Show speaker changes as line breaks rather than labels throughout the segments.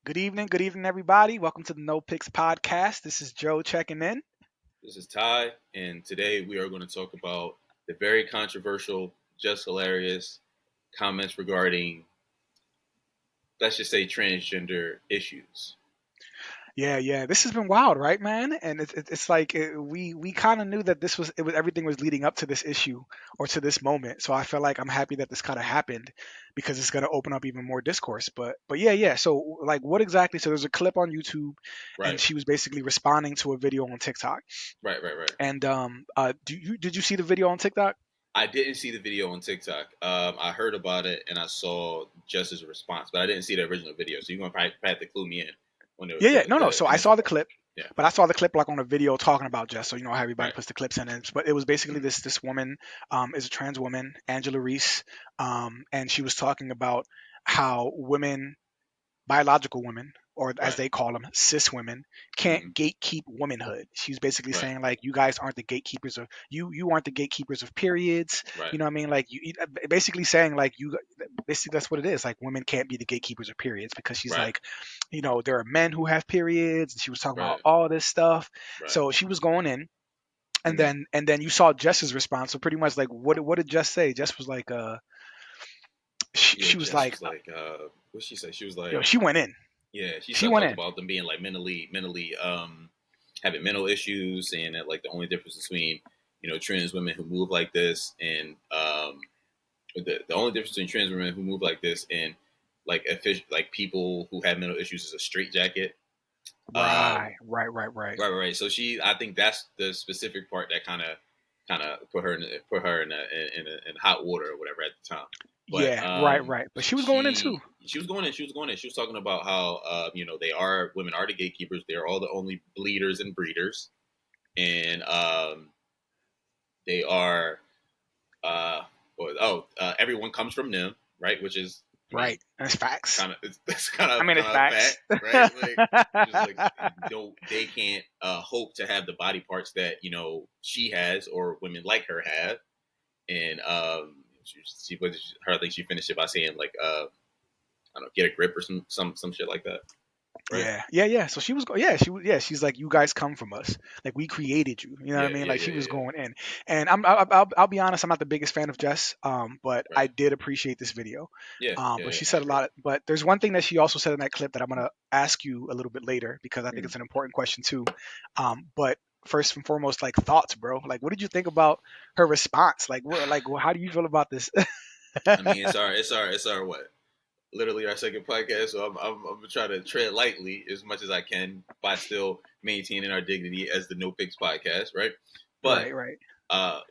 Good evening, everybody. Welcome to the No Picks podcast. This is Joe checking in.
This is Ty, and today we are going to talk about the very controversial, just hilarious comments regarding, let's just say, transgender issues.
Yeah. This has been wild, right, man? And it's like we kind of knew that this was everything was leading up to this issue or to this moment. So I feel like I'm happy that this kind of happened because it's going to open up even more discourse. But yeah. So like, what exactly? So there's a clip on YouTube, and
Right,
she was basically responding to a video on TikTok.
right.
And did you see the video on TikTok?
I didn't see the video on TikTok. I heard about it and I saw Jess's response, but I didn't see the original video. So you're going to probably have to clue me in on
Yeah. No. So
the
I
initial
saw the
part.
clip.
Yeah,
But I saw the clip like on a video talking about Jess. So you know how everybody
right,
puts the clips in it. But it was basically this woman is a trans woman, Angela Reese, and she was talking about how women, biological women, or as
right,
they call them, cis women,
mm-hmm,
can't gatekeep womanhood. She was basically
right,
saying like you guys aren't the gatekeepers of you aren't the gatekeepers of periods.
right,
You know what I mean? Like basically saying like you basically that's what it is. Like women can't be the gatekeepers of periods because she's
right,
like, there are men who have periods. And she was talking about
right,
all this stuff.
right.
So she was going in, and
Mm-hmm.
then you saw Jess's response. So pretty much like what did Jess say? Jess was like
Yeah,
she was
Jess
like
was like, what she say? She was
yo,
like,
she went in.
yeah, she
She
started
went
talking
in.
about them being like mentally, having mental issues, saying that like the only difference between trans women who move like this and the only difference between trans women who move like this and like people who have mental issues is a straitjacket.
Right, right, right, right.
Right. So I think that's the specific part that kind of put her in hot water or whatever at the time. But
Yeah, right. But she was going in too.
she was going in. She was going in. She was talking about how women are the gatekeepers. They're all the only bleeders and breeders, and they are everyone comes from them, right? Which is, I mean,
Right. That's facts.
kind of it's kind
I
of
mean, it's
kind of a
facts.
fact, right? Like just like don't they can't hope to have the body parts that she has or women like her have, and her I think she finished it by saying like I don't know, get a grip or some shit like that, right?
Yeah. So she was, yeah. She's like, you guys come from us. Like we created you. You know what I
Yeah,
mean?
yeah,
Like
yeah,
she was
yeah.
going in, and I'll be honest. I'm not the biggest fan of Jess, but I
Right.
did appreciate this video. But
Yeah.
she
I
said a
agree.
lot. But there's one thing that she also said in that clip that I'm gonna ask you a little bit later because I think
Mm.
it's an important question too. But first and foremost, like thoughts, bro. Like, what did you think about her response? How do you feel about this?
I mean, it's our what? Literally our second podcast, so I'm gonna try to tread lightly as much as I can by still maintaining our dignity as the No Picks podcast, right? But
Right.
uh,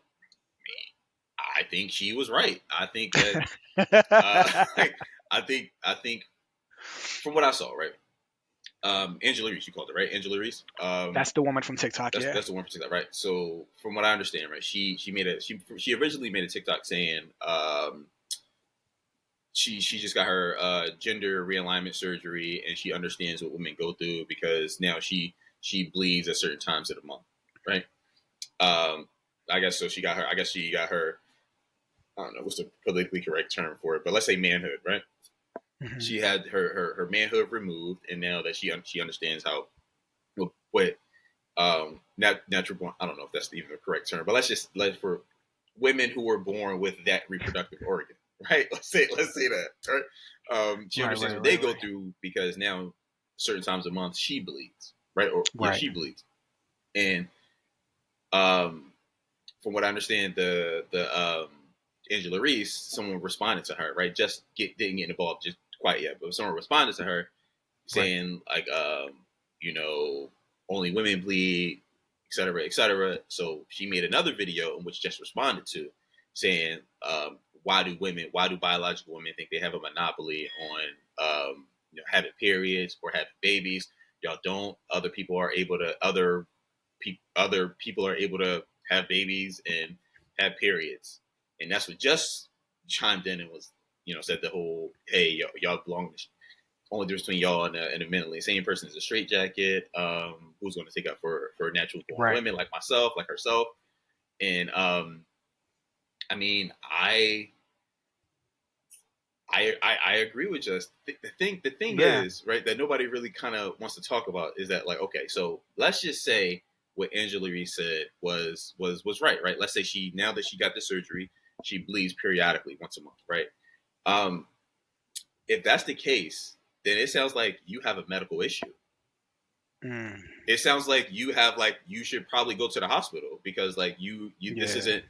I think she was right. I think that I think from what I saw, right? Angela Reese, you called it right, Angela Reese.
That's the woman from TikTok.
That's
Yeah.
that's the one for TikTok, right? So from what I understand, right, she originally made a TikTok saying she just got her gender realignment surgery and she understands what women go through because now she bleeds at certain times of the month, right? Um, I guess so. She got her. I don't know what's the politically correct term for it, but let's say manhood, right?
Hmm.
She had her manhood removed, and now that she understands how what natural born. I don't know if that's even the correct term, but let for women who were born with that reproductive organ, right? Let's say that, right? She understands what they go
Right.
through because now certain times a month she bleeds, right? Or yeah,
Right.
she bleeds, and um, from what I understand, the Angela Reese, someone responded to her, right? Didn't get involved just quite yet, but someone responded to her
Right.
saying like, you know, only women bleed, et cetera. So she made another video in which just responded to saying, why do biological women think they have a monopoly on, having periods or having babies? Y'all don't. Other people are able to have babies and have periods, and that's what just chimed in and was, said the whole, hey, y'all belong. Only difference between y'all and a mentally same person is a straitjacket. Who's going to take up for natural born
Right.
women like myself, like herself, and I mean, I agree with just the thing
Yeah.
is right that nobody really kind of wants to talk about is that like okay so let's just say what Angela Reese said was right. Let's say she now that she got the surgery she bleeds periodically once a month, right? Um, if that's the case, then it sounds like you have a medical issue.
Mm,
It sounds like you have like you should probably go to the hospital because like you
yeah.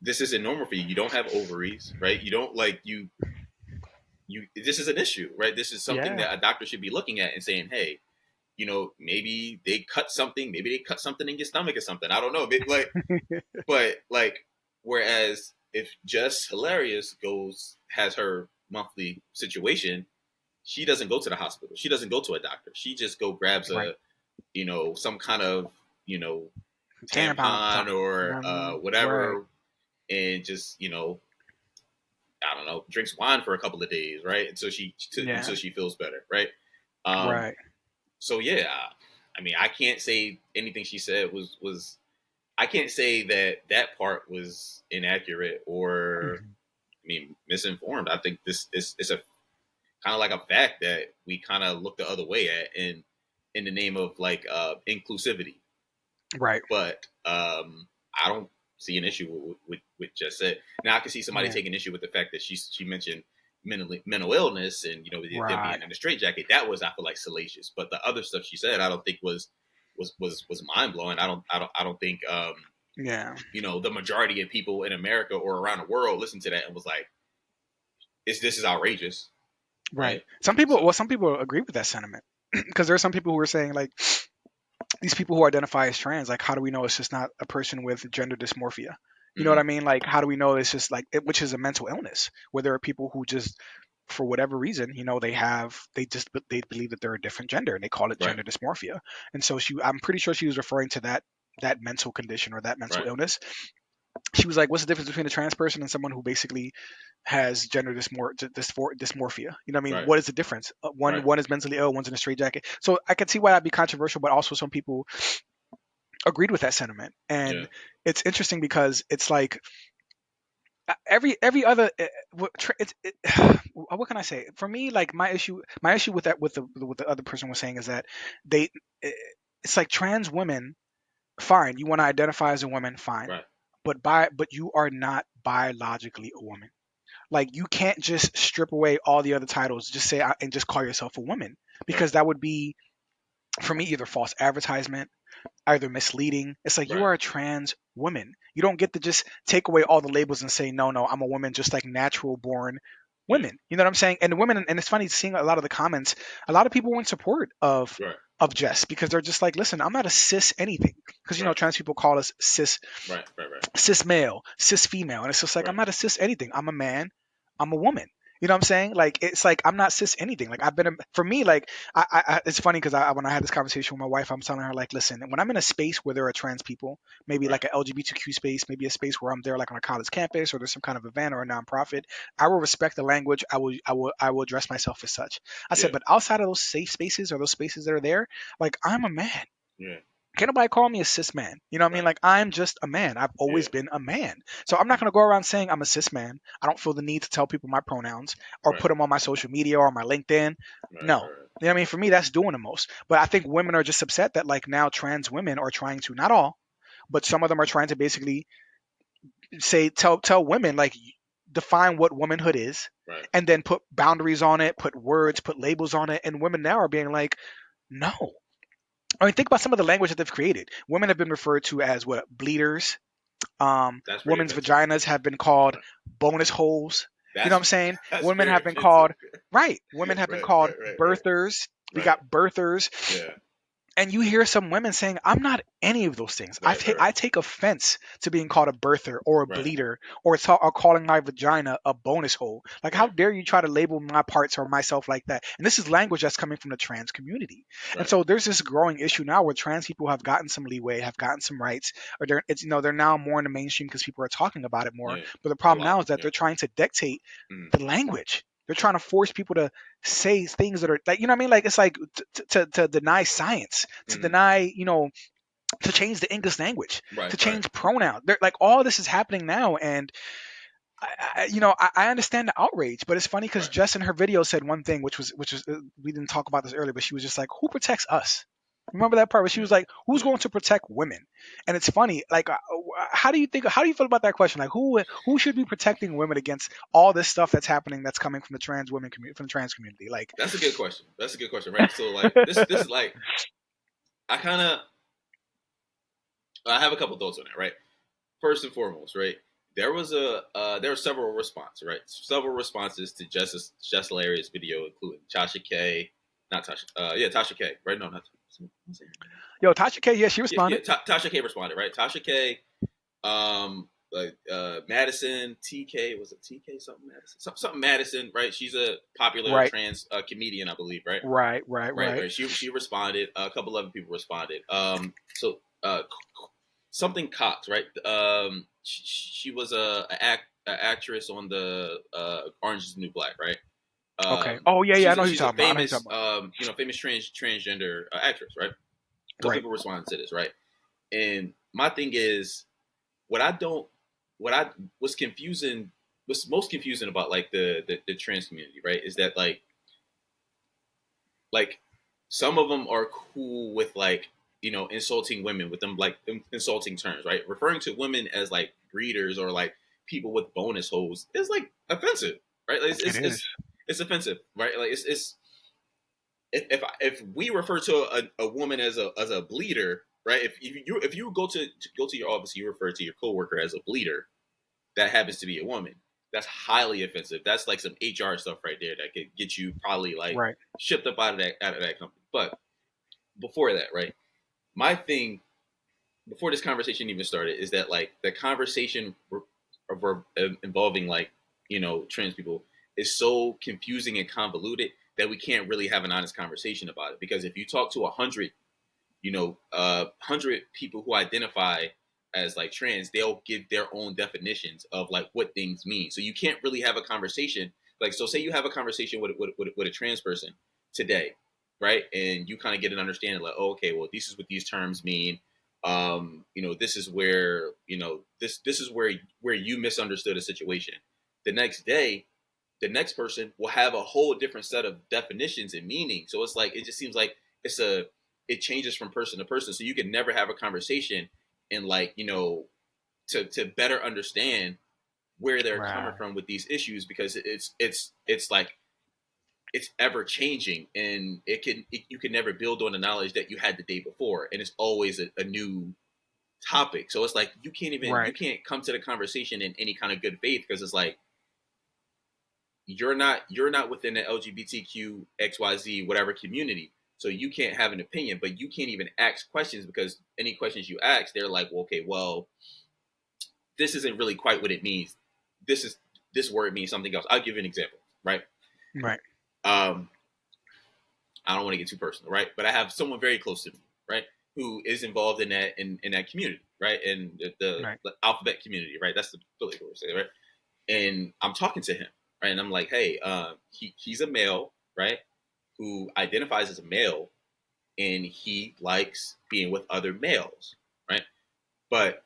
this isn't normal for you. You don't have ovaries, right? You don't like you this is an issue, right? This is something
Yeah.
that a doctor should be looking at and saying, hey, maybe they cut something, maybe they cut something in your stomach or something. I don't know, but like, whereas if Just Hilarious goes has her monthly situation, she doesn't go to the hospital. She doesn't go to a doctor. She just go grabs
Right.
a some kind of you know
Tampon or
tampon
something. You know
or
what I mean? Right.
whatever, and just I don't know, drinks wine for a couple of days, right?
Yeah.
Until she feels better, right? Um,
Right.
so yeah, I mean, I can't say anything she said was I can't say that that part was inaccurate or
Mhm.
I mean misinformed. I think this is a kind of like a fact that we kind of look the other way at in the name of like inclusivity.
Right.
But I don't see an issue with just said. Now I can see somebody
Yeah.
taking issue with the fact that she mentioned mental illness and there
Right.
being in a straitjacket. That was I feel like salacious. But the other stuff she said, I don't think was mind blowing. I don't think
Yeah.
the majority of people in America or around the world listened to that and was like, this is outrageous,
Right.
right? So
Some people agree with that sentiment because there are some people who are saying like these people who identify as trans, like how do we know it's just not a person with gender dysmorphia? You know what I
mm,
mean? Like how do we know it's just like which is a mental illness, where there are people who just for whatever reason, they believe that they're a different gender and they call it
right,
gender dysmorphia. And so I'm pretty sure she was referring to that mental condition or that mental
right,
illness. She was like, "What's the difference between a trans person and someone who basically has gender dysmorphia? You know what I mean?
right,
What is the difference? One
right,
one is mentally ill, one's in a straitjacket. So I can see why that'd be controversial, but also some people agreed with that sentiment.
yeah,
And it's interesting because it's like every other what can I say? For me, like my issue with that with the other person was saying is that they eh, it's like trans women, fine, you want to identify as a woman, fine,
right,
but you are not biologically a woman. Like you can't just strip away all the other titles, just say and just call yourself a woman,
right,
because that would be for me either false advertisement, either misleading. It's like you
right,
are a trans woman. You don't get to just take away all the labels and say, no, no, I'm a woman just like natural born
yeah,
women. You know what I'm saying? And the women, and it's funny seeing a lot of the comments, a lot of people were in support
right,
of Jess because they're just like, listen, I'm not a cis anything. Because
right,
trans people call us
right, right, right,
cis male, cis female. And it's just like,
right,
I'm not a cis anything. I'm a man. I'm a woman. You know what I'm saying? Like, it's like, I'm not cis anything. Like, for me, like, it's funny because when I had this conversation with my wife, I'm telling her, like, listen, when I'm in a space where there are trans people, maybe
right,
like an LGBTQ space, maybe a space where I'm there, like on a college campus or there's some kind of event or a nonprofit, I will respect the language. I will address myself as such. I
yeah,
said, but outside of those safe spaces or those spaces that are there, like, I'm a man.
yeah,
Can't nobody call me a cis man. You know what I mean?
right,
Like I'm just a man. I've always
yeah,
been a man. So I'm not gonna go around saying I'm a cis man. I don't feel the need to tell people my pronouns or
right,
put them on my social media or on my LinkedIn.
right,
No.
right,
You know what I mean? For me, that's doing the most. But I think women are just upset that like now trans women are trying to, not all, but some of them are trying to basically say tell women like define what womanhood is,
right,
and then put boundaries on it, put words, put labels on it, and women now are being like, no. I mean, think about some of the language that they've created. Women have been referred to as what, bleeders.
that's pretty
Women's
offensive.
vaginas have been called
Right.
bonus holes. You know what
That's
I'm saying?
that's
Women
very
have been
offensive.
called right. Women have been
Right,
called
right, right, right,
birthers. We
right.
got birthers,
Yeah,
and you hear some women saying, "I'm not any of those things.
right, right,
I take offense to being called a birther or a
right,
bleeder or calling my vagina a bonus hole. Like, how
right,
dare you try to label my parts or myself like that?" And this is language that's coming from the trans community. And
right,
so there's this growing issue now where trans people have gotten some leeway, have gotten some rights, or they're now more in the mainstream because people are talking about it more.
yeah,
But the
a
problem
lot,
now is that
yeah,
they're trying to dictate
mm,
the language. They're trying to force people to say things that are like, you know what I mean? Like it's like to deny science, to
mm,
deny, to change the English language,
right,
to
right,
change pronouns. They're like all this is happening now, and I understand the outrage, but it's funny because
Right.
Jess in her video said one thing, which was we didn't talk about this earlier, but she was just like, "Who protects us?" Remember that part where she
Yeah.
was like, "Who's
Yeah.
going to protect women?" And it's funny, like, how do you feel about that question? Like, who should be protecting women against all this stuff that's happening that's coming from the trans women community, from the trans community? Like,
That's a good question. That's a good question, right? So like this is like I kind of I have a couple thoughts on that, right? First and foremost, right? There were several responses, right? Several responses to Jess Hilarious video, including Tasha K, not Tasha, Tasha K, right? No, not Tasha. What's her name?
yo, Tasha K, yeah, she
Yeah,
responded.
Tasha K responded, right? Tasha K, Madison TK, was it TK something Madison? Something Madison, right? She's a popular
Right,
trans comedian, I believe, right?
right, right,
Right,
right.
right. She responded. A couple other people responded. So something Cox, right? She was a actress on the Orange Is the New Black, right?
Okay. Oh yeah, yeah, I know who you're
She's a
talking about. I know who you're
famous
talking about.
famous transgender actress, right? A couple
Right.
people responded to this, right? And my thing is, what I don't, what I was confusing, what's most confusing about like the trans community, right, is that like some of them are cool with like insulting women with them like insulting terms, right? Referring to women as like breeders or like people with bonus holes is like offensive, right? Like,
It is.
it's offensive, right? Like it's if we refer to a woman as a bleeder, right? If you go to your office, you refer to your coworker as a bleeder, that happens to be a woman. That's highly offensive. That's like some HR stuff right there that could get you probably like
Right.
shipped up out of that company. But before that, right? My thing before this conversation even started is that like the conversation involving like trans people is so confusing and convoluted that we can't really have an honest conversation about it, because if you talk to 100 100 people who identify as like trans, they'll give their own definitions of like what things mean. So you can't really have a conversation. Like, so say you have a conversation with a trans person today, right? And you kind of get an understanding like, oh, okay, well, this is what these terms mean. This is where, this is where you misunderstood a situation. The next day, the next person will have a whole different set of definitions and meaning. So it's like, it just seems like it's a, it changes from person to person. So you can never have a conversation and like, to better understand where they're coming
Right.
from with these issues, because it's like, it's ever changing, and you can never build on the knowledge that you had the day before. And it's always a new topic. So it's like, you
Right.
can't come to the conversation in any kind of good faith, because it's like, you're not within the LGBTQ XYZ whatever community, so you can't have an opinion, but you can't even ask questions, because any questions you ask, they're like, well, okay, well, this isn't really quite what it means. This word means something else. I'll give you an example, right?
Right.
Um, I don't want to get too personal, right? But I have someone very close to me, right, who is involved in that community, right, in
Right.
the alphabet community, right? That's the political say, right? And I'm talking to him, right? And I'm like, hey, he's a male, right, who identifies as a male, and he likes being with other males, right? But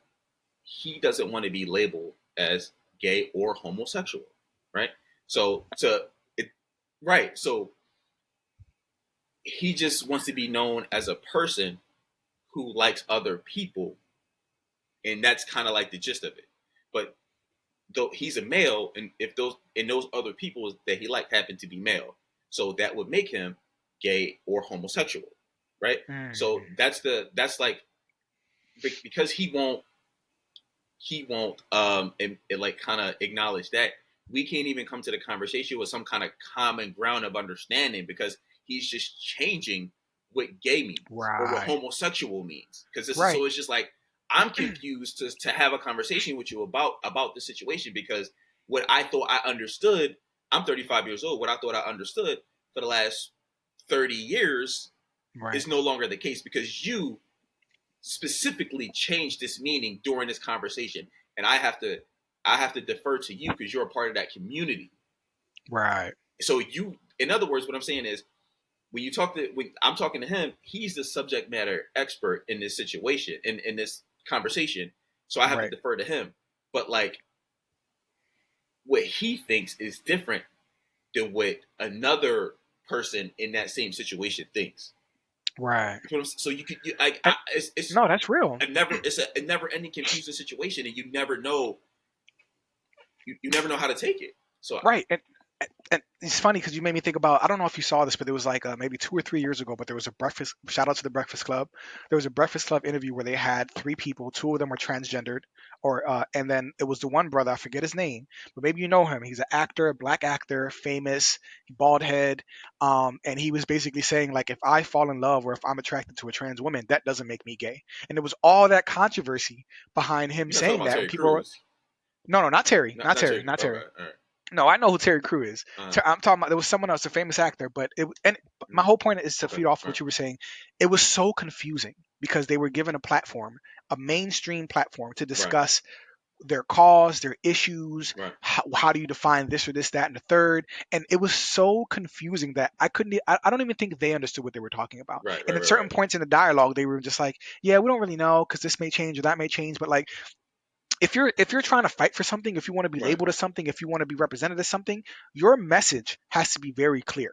he doesn't want to be labeled as gay or homosexual, right? So to it, right? So he just wants to be known as a person who likes other people, and that's kind of like the gist of it. But though he's a male, and if those other people that he liked happen to be male, so that would make him gay or homosexual, right? So
Mm.
that's like, because he won't and like kind of acknowledge that, we can't even come to the conversation with some kind of common ground of understanding, because he's just changing what gay means or what
Right.
homosexual means, because
Right.
it's just like, I'm confused to have a conversation with you about the situation, because what I thought I understood, I'm 35 years old, what I thought I understood for the last 30 years
Right.
is no longer the case, because you specifically changed this meaning during this conversation, and I have to defer to you because you're a part of that community.
Right.
So you, in other words, what I'm saying is, when I'm talking to him, he's the subject matter expert in this situation, in this conversation, so I have to
Right.
defer to him. But like, what he thinks is different than what another person in that same situation thinks.
Right.
So you could,
And
it's
no, that's real.
a never ending confusing situation, and you never know, you never know how to take it. So
Right. And it's funny because you made me think about, I don't know if you saw this, but it was like maybe 2 or 3 years ago, but there was a breakfast, shout out to the Breakfast Club. There was a Breakfast Club interview where they had three people, two of them were transgendered, and then it was the one brother, I forget his name, but maybe you know him. He's an actor, a black actor, famous, bald head. And he was basically saying, like, if I fall in love or if I'm attracted to a trans woman, that doesn't make me gay. And there was all that controversy behind him
you're not talking
saying
about
that. And
Terry
people were,
Crews,
no, no, not Terry,
not
not
not
Terry,
Terry.
not
Okay,
Terry.
all right.
No, I know who Terry Crew is.
Uh,
I'm talking about there was someone else, a famous actor, but my whole point is to
okay,
feed off
all right,
what you were saying. It was so confusing because they were given a platform, a mainstream platform to
right,
discuss their cause, their issues,
right,
how do you define this or this, that, and the third, and it was so confusing that I couldn't. I don't even think they understood what they were talking about.
right,
And
right,
at
right,
certain
right,
points in the dialogue, they were just like, "Yeah, we don't really know because this may change or that may change," but like if you're trying to fight for something, if you want to be
right,
labeled as something, if you want to be represented as something, your message has to be very clear.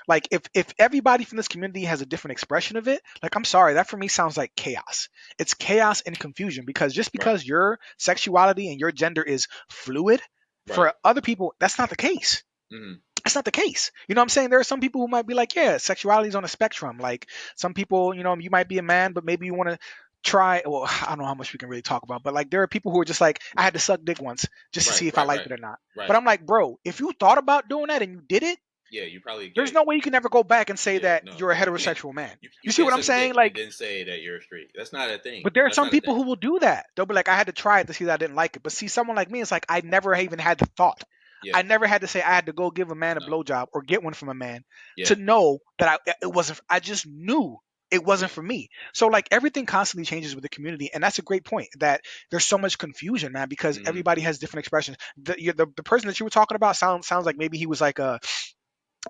Like if everybody from this community has a different expression of it, like I'm sorry, that for me sounds like chaos. It's chaos and confusion because just
right,
because your sexuality and your gender is fluid,
right.
for other people that's not the case.
Mm-hmm.
That's not the case. You know what I'm saying? There are some people who might be like, yeah, sexuality is on a spectrum. Like some people, you might be a man, but maybe you want to try. Well, I don't know how much we can really talk about, but like there are people who are just like, I had to suck dick once just to
Right,
see if I
right,
liked
right,
it or not.
right.
But I'm like, bro, if you thought about doing that and you did it,
Yeah, you probably
there's
gay.
no way you can ever go back and say
Yeah,
that
no,
you're a
you can't.
heterosexual man.
You
You see
can't
what I'm
suck
saying?
dick and
Like,
then say that you're straight. That's not a thing.
but there are
That's
some
not a
people
thing.
who will do that. They'll be like, I had to try it to see that I didn't like it. But see, someone like me, it's like I never even had the thought.
Yeah,
I never had to say I had to go give a man a
no,
blowjob or get one from a man
yeah,
to know that it wasn't. I just knew it wasn't
yeah.
for me. So like everything constantly changes with the community, and that's a great point. That there's so much confusion, man, because
Mm-hmm.
everybody has different expressions. The person that you were talking about sounds like maybe he was like a,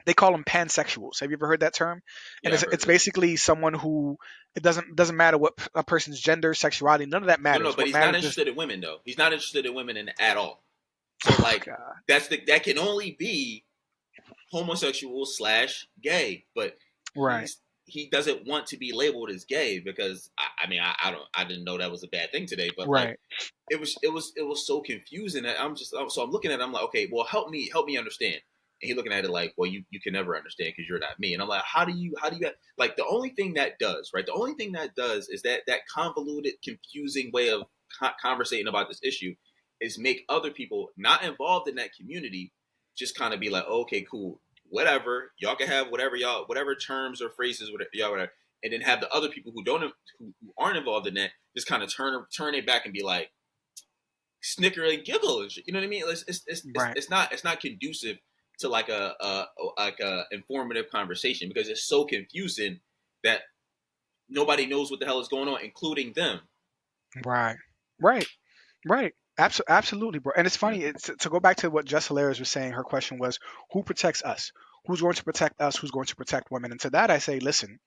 they call them pansexuals. Have you ever heard that term? And
Yeah,
it's
I've heard
it's
that.
basically someone who it doesn't matter what a person's gender, sexuality, none of that
No, no,
matters.
but
What
he's not
matters is
interested in women though. He's not interested in women at all. So
oh
like
god,
that can only be homosexual slash gay, but
right,
he doesn't want to be labeled as gay because I didn't know that was a bad thing today, but like
right,
it was so confusing that I'm looking at it, I'm like, okay, well help me understand. And he looking at it like, well, you can never understand because you're not me. And I'm like, how do you like the only thing that does right? The only thing that does is that convoluted, confusing way of conversating about this issue is make other people not involved in that community just kind of be like, okay, cool, whatever, y'all can have whatever terms or phrases, whatever, and then have the other people who aren't involved in that just kind of turn it back and be like snicker and giggle and shit. You know what I mean?
right.
It's not conducive to like a informative conversation because it's so confusing that nobody knows what the hell is going on, including them.
Right. Right. Right. Absolutely, bro. And it's
Yeah,
funny. It's to go back to what Jess Hilarious was saying. Her question was, "Who protects us? Who's going to protect us? Who's going to protect women?" And to that, I say, listen.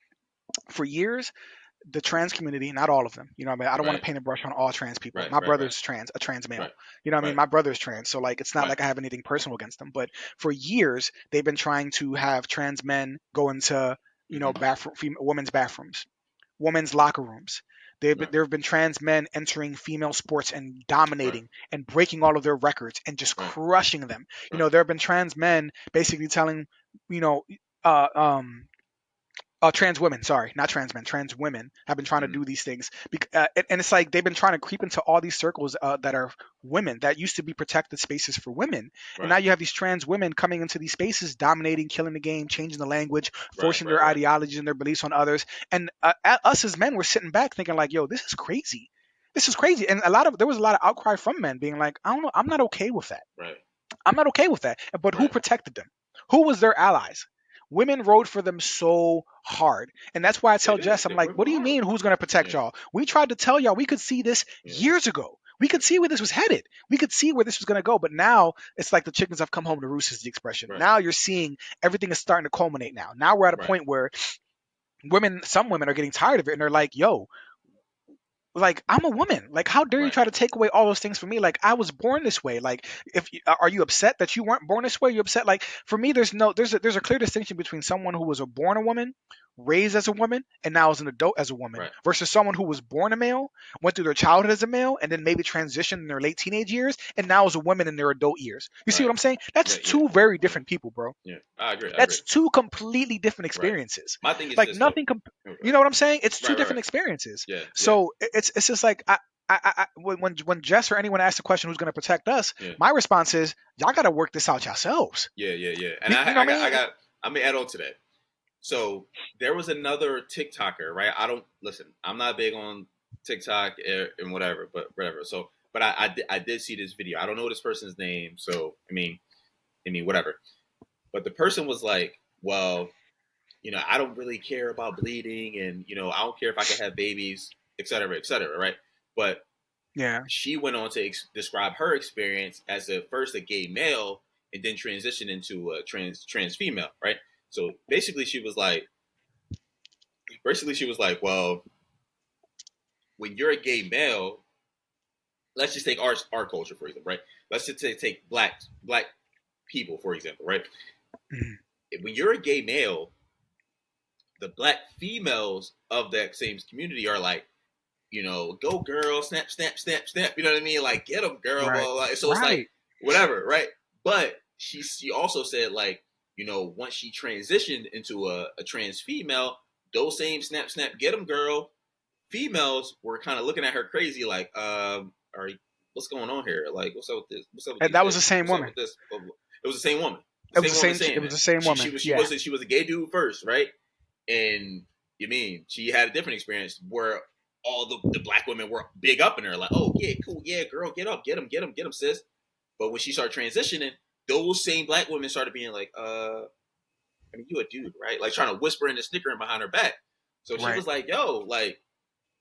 For years, the trans community, not all of them. You know, what I mean, I don't want to
right,
paint a brush on all trans people.
right,
My
right, right,
brother's trans, a trans male.
right,
You know, what I mean,
right,
my brother's trans. So like, it's not
right,
like I have anything personal against them. But for years, they've been trying to have trans men go into,
mm-hmm.
women's bathrooms, women's locker rooms.
Right,
There have been trans men entering female sports and
right,
dominating and breaking all of their records and just
right,
crushing them.
right,
There have been trans men basically telling, you know, uh, um, trans women, sorry, not trans men, trans women have been trying to
mm-hmm.
do these things. And it's like they've been trying to creep into all these circles that are women, that used to be protected spaces for women. And now
Right,
you have these trans women coming into these spaces, dominating, killing the game, changing the language,
right,
forcing
right,
their
right,
ideologies and their beliefs on others. And us as men, we're sitting back thinking like, yo, this is crazy. This is crazy. And there was a lot of outcry from men being like, I don't know, I'm not okay with that.
right,
I'm not okay with that. But who
right.
protected them? Who was their allies? Women rode for them so hard. And that's why I
They
tell
did.
Jess, I'm
They
like,
worked
what do you
hard.
mean who's going to protect
Yeah,
y'all? We tried to tell y'all we could see this
yeah,
years ago. We could see where this was headed. We could see where this was going to go. But now it's like the chickens have come home to roost is the expression.
right,
Now you're seeing everything is starting to culminate now. Now we're at a
right,
point where some women are getting tired of it and they're like, yo, like I'm a woman. Like how dare you
Right.
try to take away all those things from me? Like I was born this way. Like are you upset that you weren't born this way? You upset? Like for me, there's a clear distinction between someone who was a born a woman, raised as a woman, and now is an adult as a woman,
Right.
versus someone who was born a male, went through their childhood as a male, and then maybe transitioned in their late teenage years, and now is a woman in their adult years. You see
Right.
what I'm saying?
Yeah.
That's
Yeah.
two very
Yeah.
different people, bro.
Yeah. I agree. I agree.
That's two completely different
Right.
experiences.
My thing is
Like
this though.
nothing.
Oh,
You know what I'm saying? It's two
right. Right.
different
Right.
experiences.
Yeah. Yeah.
So it's just like when Jess or anyone asks the question who's going to protect us,
Yeah.
my response is y'all got to work this out yourselves.
Yeah. Yeah. Yeah. And
You know what I
I
mean?
got. I'm gonna add on to that. So there was another TikToker, right? I don't listen. I'm not big on TikTok and whatever, but whatever. So, but I did see this video. I don't know this person's name, so I mean, whatever. But the person was like, "Well, I don't really care about bleeding, and I don't care if I can have babies, et cetera, right?" But
Yeah.
she went on to describe her experience as first a gay male and then transition into a trans female, right? So basically she was like, well, when you're a gay male, let's just take our culture for example, right? Let's just take black people for example, right?
Mhm.
When you're a gay male, the black females of that same community are like, go girl, snap, snap, snap, snap. You know what I mean? Like, get them, girl, blah,
Right.
blah, blah. So it's like,
Right.
whatever, right? But she also said, like, once she transitioned into a trans female, those same snap, snap, get them, girl females were kind of looking at her crazy, like, are you, what's going on here? Like, what's up with this? What's up with
And
these
that was the
bitches?
same
What's up with
woman.
this? It was the same woman. The
It was
same
the
woman
same.
saying
It was
that
the same woman. Yeah.
she was a gay dude first, right? And you mean she had a different experience where all the black women were big up in her, like, oh yeah, cool, yeah, girl, get up, get him, sis. But when she started transitioning, those same black women started being like, I mean, you a dude, right? Like trying to whisper and snickering behind her back. So she
Right.
was like, yo, like,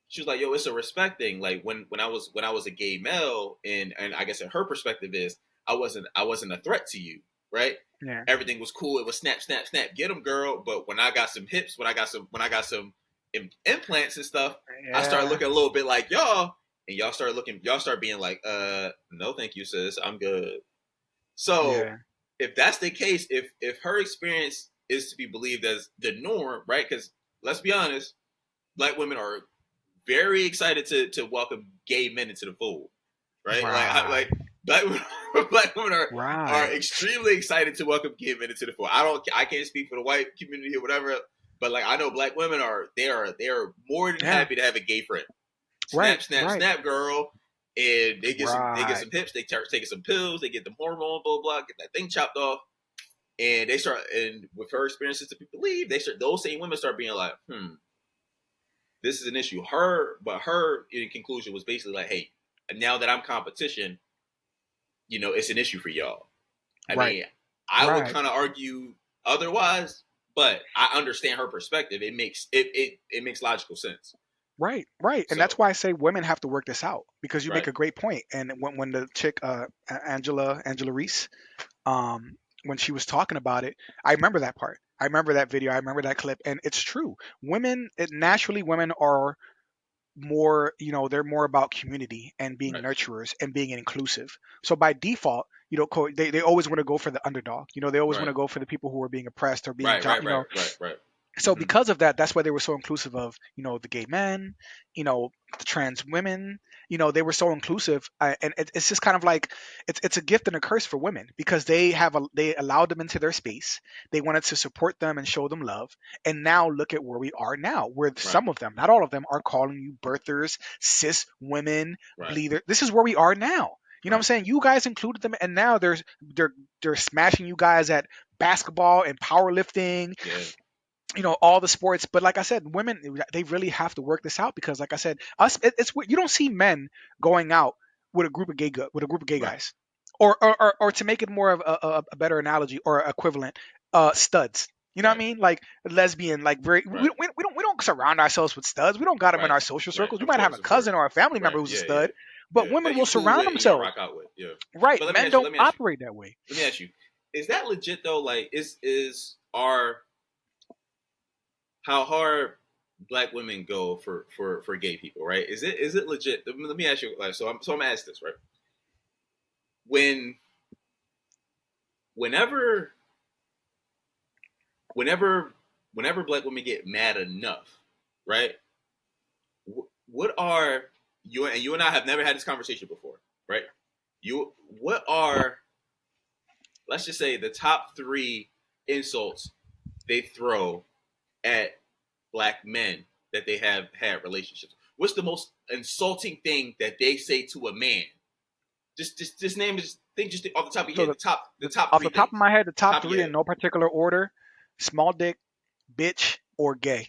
she was like, yo, it's a respect thing. Like when I was a gay male, and I guess in her perspective is I wasn't a threat to you, right?
Yeah.
Everything was cool. It was snap, snap, snap, get them, girl. But when I got some hips, when I got some implants and stuff, I started
Yeah.
looking a little bit like y'all, and y'all start being like, no, thank you, sis, I'm good. So
Yeah.
if that's the case, if her experience is to be believed as the norm, right? Because let's be honest, black women are very excited to welcome gay men into the fold, right?
Right.
Like black women, black women are
Right.
extremely excited to welcome gay men into the fold. I can't speak for the white community or whatever, but like I know black women they are more than
Yeah.
happy to have a gay friend.
Right.
Snap, snap,
Right.
snap, girl. And they get
Right.
some hips, they start taking some pills, they get the hormone, blah, blah, get that thing chopped off. And they start, and with her experiences to be believed, those same women start being like, this is an issue. But her in conclusion was basically like, hey, now that I'm competition, it's an issue for y'all. I
Right.
mean, I would
Right.
kind of argue otherwise, but I understand her perspective. It makes logical sense.
Right, right, and that's
So,
why I say women have to work this out because you make
right,
a great point. And when the chick Angela Reese, when she was talking about it, I remember that part. I remember that video. I remember that clip, and it's true. Naturally, women are more, they're more about community and being
right,
nurturers and being inclusive. So by default, they always want to go for the underdog. They always want
right,
to go for the people who are being oppressed or being,
right, right, right, right, right.
so
Mm-hmm.
because of that, that's why they were so inclusive of, the gay men, the trans women. They were so inclusive, and it's just kind of like it's a gift and a curse for women because they allowed them into their space. They wanted to support them and show them love, and now look at where we are now, where
Right,
some of them, not all of them, are calling you birthers, cis women,
right,
bleeder. This is where we are now. You know what I'm
right.
saying? You guys included them, and now they're smashing you guys at basketball and powerlifting,
Yeah,
all the sports. But like I said, women, they really have to work this out because like I said, it's you don't see men going out with a group of with a group of gay
right,
guys, or to make it more of a better analogy or equivalent, studs. You know what I
right,
mean? Like lesbian, like very.
right,
We don't surround ourselves with studs. We don't got them in
right,
our social
right.
circles. We might have a
Of course.
cousin or a family member
Right.
who's a
Yeah, yeah,
stud, but
yeah.
women
That
will
you cool
surround
with and y'all
themselves.
rock out with. Yeah.
Right?
But
Men don't
let me ask you.
operate that way.
Let me ask you. Is that legit though? Like, is our how hard? black women go for gay people, right? Is it legit? Let me ask you. Like, so I'm asked this, right? When whenever whenever whenever black women get mad enough, right? What are you and I have never had this conversation before, right? You what are, let's just say, the top three insults they throw at black men that they have had relationships? What's the most insulting thing that they say to a man? Just name, just think, just off the top of your
So
head, the top
off
three
the top of
things.
my head, the top
Top of your
three in
head.
no particular order: small dick, bitch, or gay.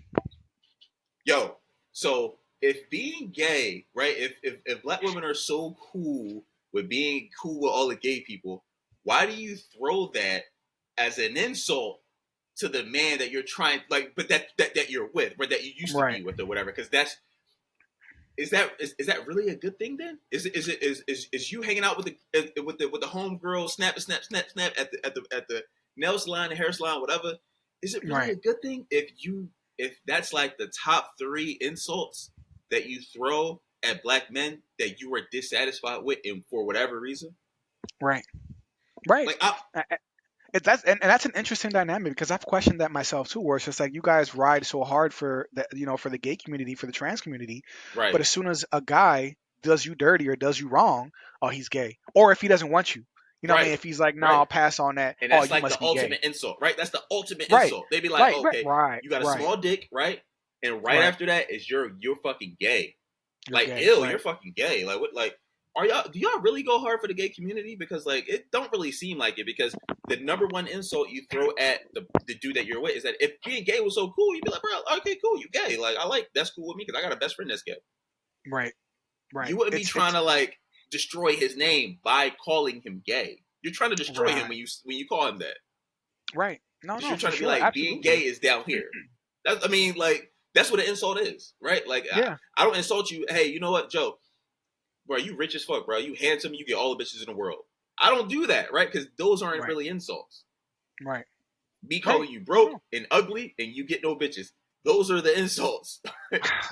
Yo, so if being gay, right? If black women are so cool with being cool with all the gay people, why do you throw that as an insult to the man that you're trying, like, but that you're with, or that you used to
Right,
be with, or whatever? Because that's is that really a good thing then? Is you hanging out with the homegirl, snap at the nail salon, the hair salon, whatever? Is it really
right,
a good thing if that's like the top three insults that you throw at black men that you were dissatisfied with, and for whatever reason?
right, right.
Like, I
And that's an interesting dynamic because I've questioned that myself too, where it's just like you guys ride so hard for the for the gay community, for the trans community, but
right,
as soon as a guy does you dirty or does you wrong, oh, he's gay. Or if he doesn't want you, you know what I mean?
right,
If he's like, no,
right.
I'll pass on that.
And
Oh,
that's
you
like
must
the
be gay.
ultimate insult, right? That's the ultimate
Right,
insult. They'd be like,
right,
oh,
right,
okay,
right,
you got a
right,
small dick, right? And right
right.
after that is you're fucking gay.
You're
Like,
gay.
ew, you're
Right,
fucking gay. Like, what? Like, are y'all? Do y'all really go hard for the gay community? Because like, it don't really seem like it. Because the number one insult you throw at the dude that you're with is that if being gay was so cool, you'd be like, bro, okay, cool, you gay. Like, I like, that's cool with me because I got a best friend that's gay.
right, right.
You wouldn't be trying
It's
to like destroy his name by calling him gay. You're trying to destroy him
right,
when you call him that.
right. No,
Because
no,
you're
for
trying to be
sure,
like, being gay
absolutely.
is down here. That's, I mean, like, that's what an insult is, right? Like,
Yeah,
I don't insult you. Hey, you know what, Joe? Bro, you rich as fuck, bro. You handsome. You get all the bitches in the world. I don't do that, right? Because those aren't
right,
really insults.
right,
Me
right.
calling you broke
No.
and ugly and you get no bitches. Those are the insults.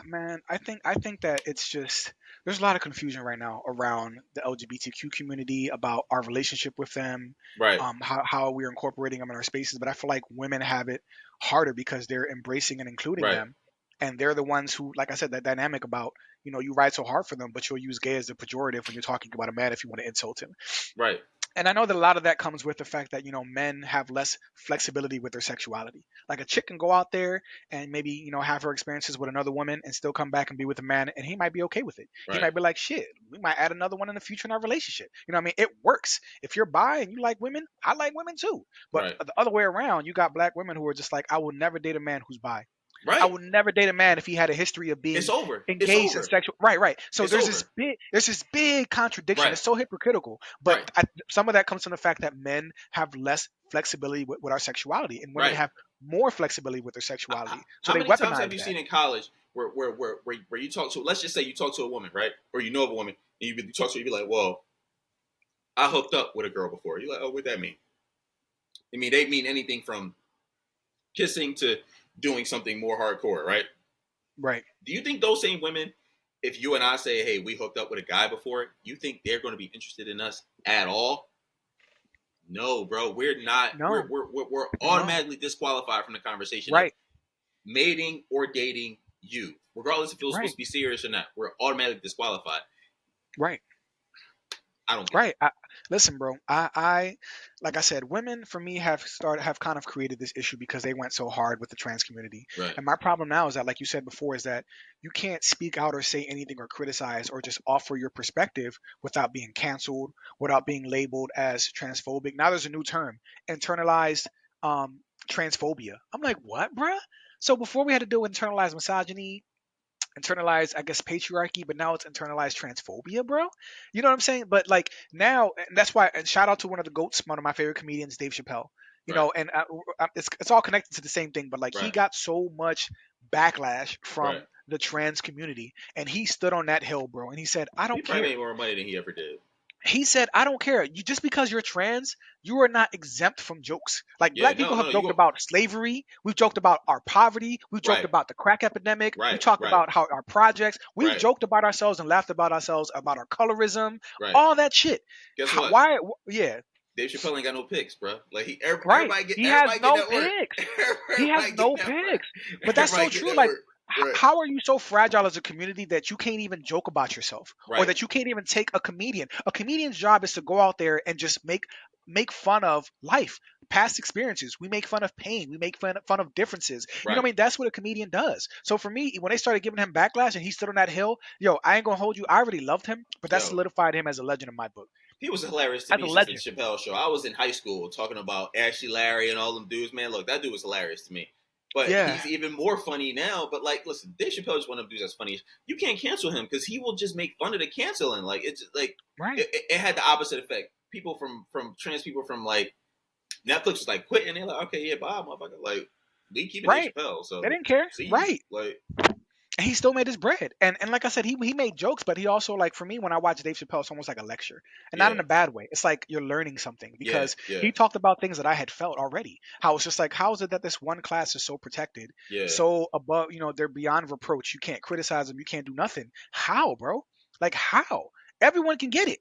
Man, I think that it's just there's a lot of confusion right now around the LGBTQ community about our relationship with them,
Right,
how we're incorporating them in our spaces. But I feel like women have it harder because they're embracing and including
right,
them, and they're the ones who, like I said, that dynamic about you ride so hard for them, but you'll use gay as a pejorative when you're talking about a man if you want to insult him.
right,
And I know that a lot of that comes with the fact that men have less flexibility with their sexuality. Like a chick can go out there and maybe have her experiences with another woman and still come back and be with a man, and he might be okay with it. He
right,
might be like, shit, we might add another one in the future in our relationship. You know what I mean? It works. If you're bi and you like women, I like women too. But
right,
the other way around, you got black women who are just like, I will never date a man who's bi. I
right.
would never date a man if he had a history of
It's
being
over. It's
engaged in
over.
sexual. Right, right. So
It's over.
there's this big contradiction.
Right,
It's so hypocritical. But
right,
some of that comes from the fact that men have less flexibility with our sexuality, and women
right.
have more flexibility with their sexuality. So
How
they
many times have
weaponize
you
that.
seen in college where you talk to, let's just say you talk to a woman, right? Or you know of a woman, and you talk to her, you be like, well, I hooked up with a girl before. You're like, oh, what that mean? I mean, they mean anything from kissing to doing something more hardcore, right?
Right.
Do you think those same women, if you and I say, hey, we hooked up with a guy before, you think they're going to be interested in us at all? No, bro, we're not.
No.
We're
No.
automatically disqualified from the conversation of
Right.
mating or dating you, regardless if it was supposed
Right.
to be serious or not. We're automatically disqualified.
Right.
I don't get it.
Right. Listen, bro. Like I said, women for me have kind of created this issue because they went so hard with the trans community.
Right,
And my problem now is that, like you said before, is that you can't speak out or say anything or criticize or just offer your perspective without being canceled, without being labeled as transphobic. Now there's a new term, internalized transphobia. I'm like, what, bruh? So before we had to deal with internalized misogyny, internalized, I guess, patriarchy, but now it's internalized transphobia, bro. You know what I'm saying? But like now, and that's why. And shout out to one of the goats, one of my favorite comedians, Dave Chappelle.
right,
And it's all connected to the same thing. But like he
right,
got so much backlash
right.
from the trans community, and he stood on that hill, bro, and he said, "I
He
don't
probably
care."
made more money than he ever did.
He said, I don't care. You just because you're trans, you are not exempt from jokes. Like
Yeah,
black
no,
people
no,
have
no. You
joked
go
about slavery, we've joked about our poverty, we've joked
right,
about the crack epidemic, we
right,
talked
right,
about how our projects, we've
right,
joked about ourselves and laughed about ourselves, about our colorism,
right.
all that shit.
Guess
How,
what?
why? Yeah,
Dave Chappelle ain't got no picks, bro. Like
right. He has
everybody get
no
that work.
picks. He has
Everybody get
no
that work.
picks. But that's
Everybody
so
get
true.
that
Like,
work. Right,
how are you so fragile as a community that you can't even joke about yourself, or
right,
that you can't even take a comedian? A comedian's job is to go out there and just make fun of life, past experiences. We make fun of pain. We make fun of differences. You know what
right.
I mean? That's what a comedian does. So for me, when they started giving him backlash and he stood on that hill, yo, I ain't gonna hold you. I already loved him, but that
Yo,
solidified him as a legend in my book.
he was hilarious to
As
me
a
since the
legend.
Chappelle show. I was in high school talking about Ashley Larry and all them dudes. Man, look, that dude was hilarious to me. But
Yeah.
he's even more funny now. But like, listen, Dave Chappelle is one of them dudes that's funny. You can't cancel him because he will just make fun of the canceling. Like it's just, like
Right.
it had the opposite effect. People from trans people from like Netflix was like quitting. They're like, okay, yeah, bye, motherfucker. Like we keeping Dave
Right.
Chappelle.
They
So
didn't care.
see you.
Right.
Like
And he still made his bread. And like I said, he made jokes, but he also, like, for me, when I watch Dave Chappelle, it's almost like a lecture. And not
yeah,
in a bad way. It's like you're learning something,
yeah,
because
yeah,
he talked about things that I had felt already. How it's just like, how is it that this one class is so protected,
yeah.
so above, they're beyond reproach. You can't criticize them, you can't do nothing. How, bro? Like, how? Everyone can get it.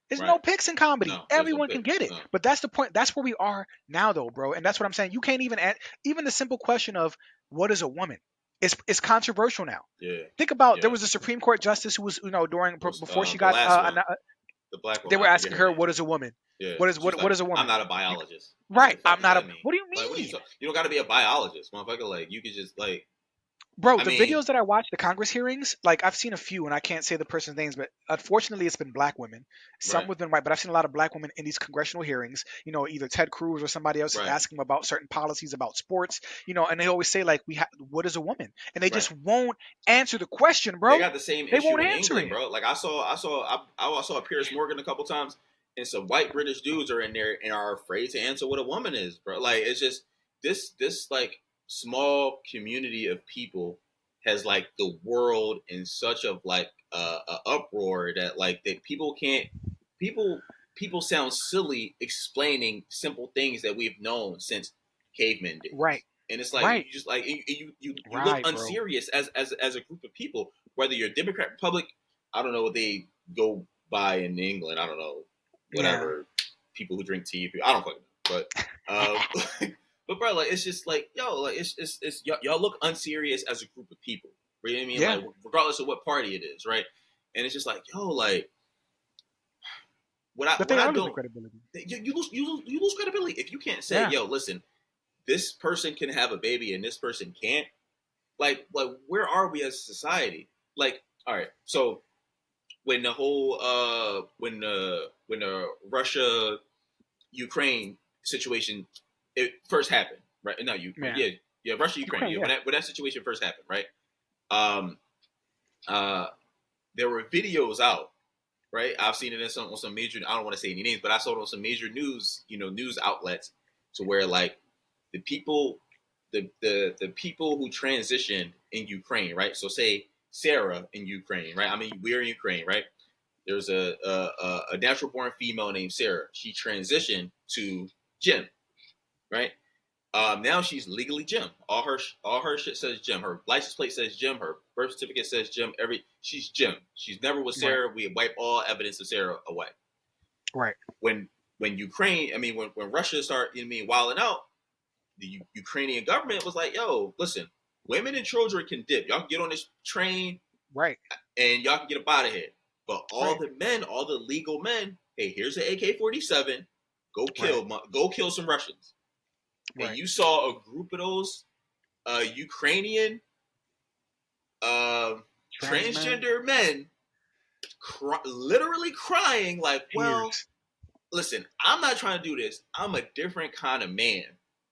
There's no
Right.
picks in comedy.
No, there's no
Everyone can
picks.
get it.
No.
But that's the point. That's where we are now, though, bro. And that's what I'm saying. You can't even even the simple question of what is a woman? It's controversial now.
Yeah,
Think about, there
yeah.
was a Supreme Court justice who was, during,
Was
before she
the
got,
last one, the black
they
woman?
were
I forget
asking
her
her,
name.
what is a woman?
Yeah,
What is
she's
what
like,
is a
I'm
woman?
not a
You,
biologist. I'm like,
right.
the fuck
I'm
does
not a.
that mean?
What do you
Like, what are you
mean?
talking? You don't got to be a biologist, motherfucker. Like, you could just like,
Bro,
I
the
mean,
videos that I watch, the Congress hearings, like, I've seen a few, and I can't say the person's names, but unfortunately, it's been black women. Some
right,
have been white, but I've seen a lot of black women in these congressional hearings. Either Ted Cruz or somebody else is
right,
asking them about certain policies about sports. And they always say, like, what is a woman? And they
right.
just won't answer the question,
They
bro.
got the same
They
issue
won't
in
answer
England,
it.
bro. Like, I saw Piers Morgan a couple times, and some white British dudes are in there and are afraid to answer what a woman is, bro. Like, it's just this like small community of people has like the world in such of like a uproar that like that people can't people people sound silly explaining simple things that we've known since cavemen
Right,
days. And it's like you
right,
just like you look
right, bro.
unserious as a group of people, whether you're Democrat, Republic. I don't know what they go by in England. I don't know,
Yeah.
whatever, people who drink tea. I don't fucking know, but but bro, like it's just like yo, like it's y'all look unserious as a group of people. You know what I mean?
Yeah.
Like regardless of what party it is, right? And it's just like yo, like
But
what
they
I
are losing
don't
credibility.
you lose credibility if you can't say
Yeah.
yo, listen, this person can have a baby and this person can't. Like where are we as a society? Like all right, so when the whole when the Russia Ukraine situation it first happened, right? No, you
Yeah.
yeah yeah Russia Ukraine
Ukraine.
yeah
Yeah.
when that situation first happened, right? Um, uh, there were videos out, right? I've seen it in on some major. I don't want to say any names, but I saw it on some major news news outlets to where like the people the people who transitioned in Ukraine, right? So say Sarah in Ukraine, right? I mean, we're in Ukraine, right? There's a natural born female named Sarah. She transitioned to Jim, right? Now she's legally Jim. All her shit says Jim. Her license plate says Jim. Her birth certificate says Jim. She's Jim. She's never with
Right.
Sarah. We wipe all evidence of Sarah away.
Right.
When Ukraine, I mean, when Russia started, wilding out, the Ukrainian government was like, "Yo, listen, women and children can dip. Y'all can get on this train
Right.
and y'all can get up out of here. But all
Right.
the men, all the legal men, hey, here's an AK-47.
Right.
Go kill some Russians." And
Right.
you saw a group of those Ukrainian uh,
Trans men.
transgender men literally crying, like, well,
Tears.
listen, I'm not trying to do this. I'm a different kind of man.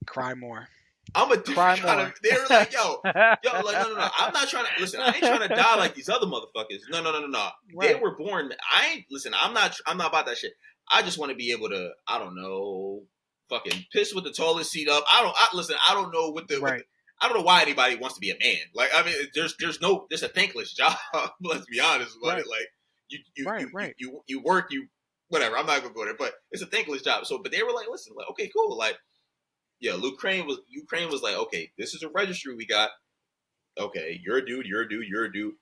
Cry more.
I'm a
Cry
different kind of.
more.
They were like, yo, like, no. I'm not trying to listen. I ain't trying to die like these other motherfuckers. No. They
Right.
were born. I ain't listen. I'm not about that shit. I just want to be able to. I don't know. Fucking piss with the toilet seat up. Listen. I don't know
Right.
I don't know why anybody wants to be a man. Like, I mean, there's a thankless job. Let's be honest about
Right.
it. Like,
Right. Right.
you work, whatever. I'm not gonna go there, but it's a thankless job. So, but they were like, listen, like, okay, cool. Like, yeah, Ukraine was like, okay, this is a registry we got. Okay, you're a dude, you're a dude, you're a dude.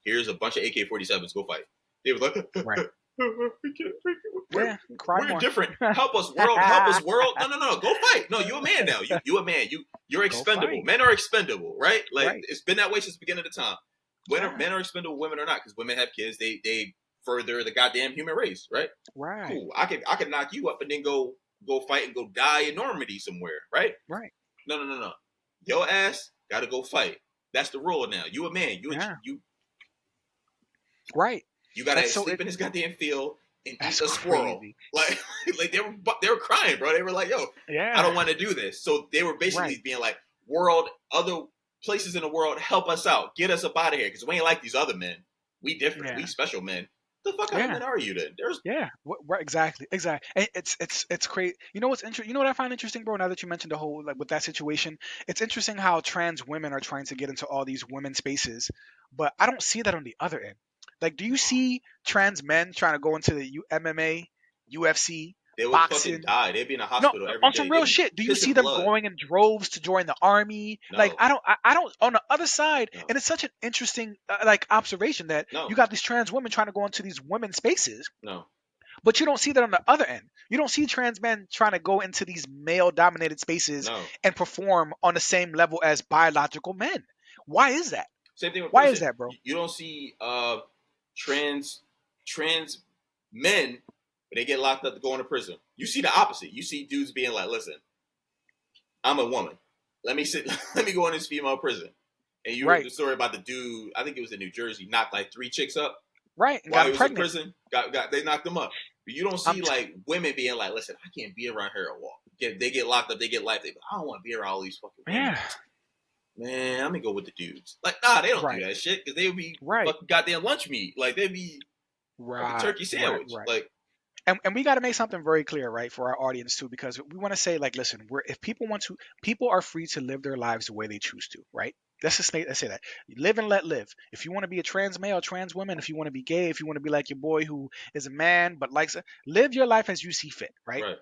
Here's a bunch of AK-47s. Go fight. They was like,
Right.
we're,
Yeah. Cry
we're
more.
different. Help us, world. Help us, world. No. Go fight. No, you're a man now. You a man. You're
Go
expendable.
fight.
Men are expendable, right? Like
Right.
it's been that way since the beginning of the time.
Yeah.
Men are expendable, women are not, because women have kids. They further the goddamn human race, right?
Right.
Cool. I could knock you up and then go fight and go die in Normandy somewhere, right?
Right.
No. Your ass gotta go fight. That's the rule now. You a man.
Yeah.
You
Right.
you gotta
That's so.
sleep in this goddamn field and eat
That's
a squirrel.
crazy.
Like like they were crying, bro. They were like, yo, I
Yeah.
don't want to do this. So they were basically
Right.
being like, world, other places in the world, help us out. Get us up out of here. Because we ain't like these other men. We different.
Yeah.
We special men. The fuck kind of
Yeah.
men are you then? There's
Yeah, right, exactly, exactly. And it's crazy. You know what's interesting? You know what I find interesting, bro? Now that you mentioned the whole like with that situation, it's interesting how trans women are trying to get into all these women spaces, but I don't see that on the other end. Like, do you see trans men trying to go into the MMA, UFC,
they would fucking
boxing?
die. They'd be in a
No,
hospital every
on some
day. They'd
real
be
shit. Do you see
pissing
them
blood.
going in droves to join the army? Like,
No.
I don't. On the other side,
No.
and it's such an interesting like observation that
No.
you got these trans women trying to go into these women spaces,
No.
but you don't see that on the other end. You don't see trans men trying to go into these male dominated spaces
No.
and perform on the same level as biological men. Why is that?
Same thing with
Why is
prison.
that, bro?
You don't see trans men, but they get locked up to go into prison. You see the opposite. You see dudes being like, listen, I'm a woman. Let me go in this female prison. And you heard
Right,
the story about the dude, I think it was in New Jersey, knocked like 3 chicks up
right, and got
while he
him
was in
pregnant.
prison. They knocked him up. But you don't
I'm
see like women being like, listen, I can't be around here or walk. They get locked up, they get life. I don't want to be around all these fucking women.
yeah,
Man, I'm gonna go with the dudes. Like, nah, they don't do
right,
that shit because they would be
right,
fucking goddamn lunch meat. Like, they'd be fucking
right,
turkey
right,
sandwich.
right.
Like,
And we got to make something very clear, right, for our audience too, because we want to say, like, listen, if people want to, people are free to live their lives the way they choose to, right? Let's say that. Live and let live. If you want to be a trans male, trans woman, if you want to be gay, if you want to be like your boy who is a man but likes it, live your life as you see fit, right?
right,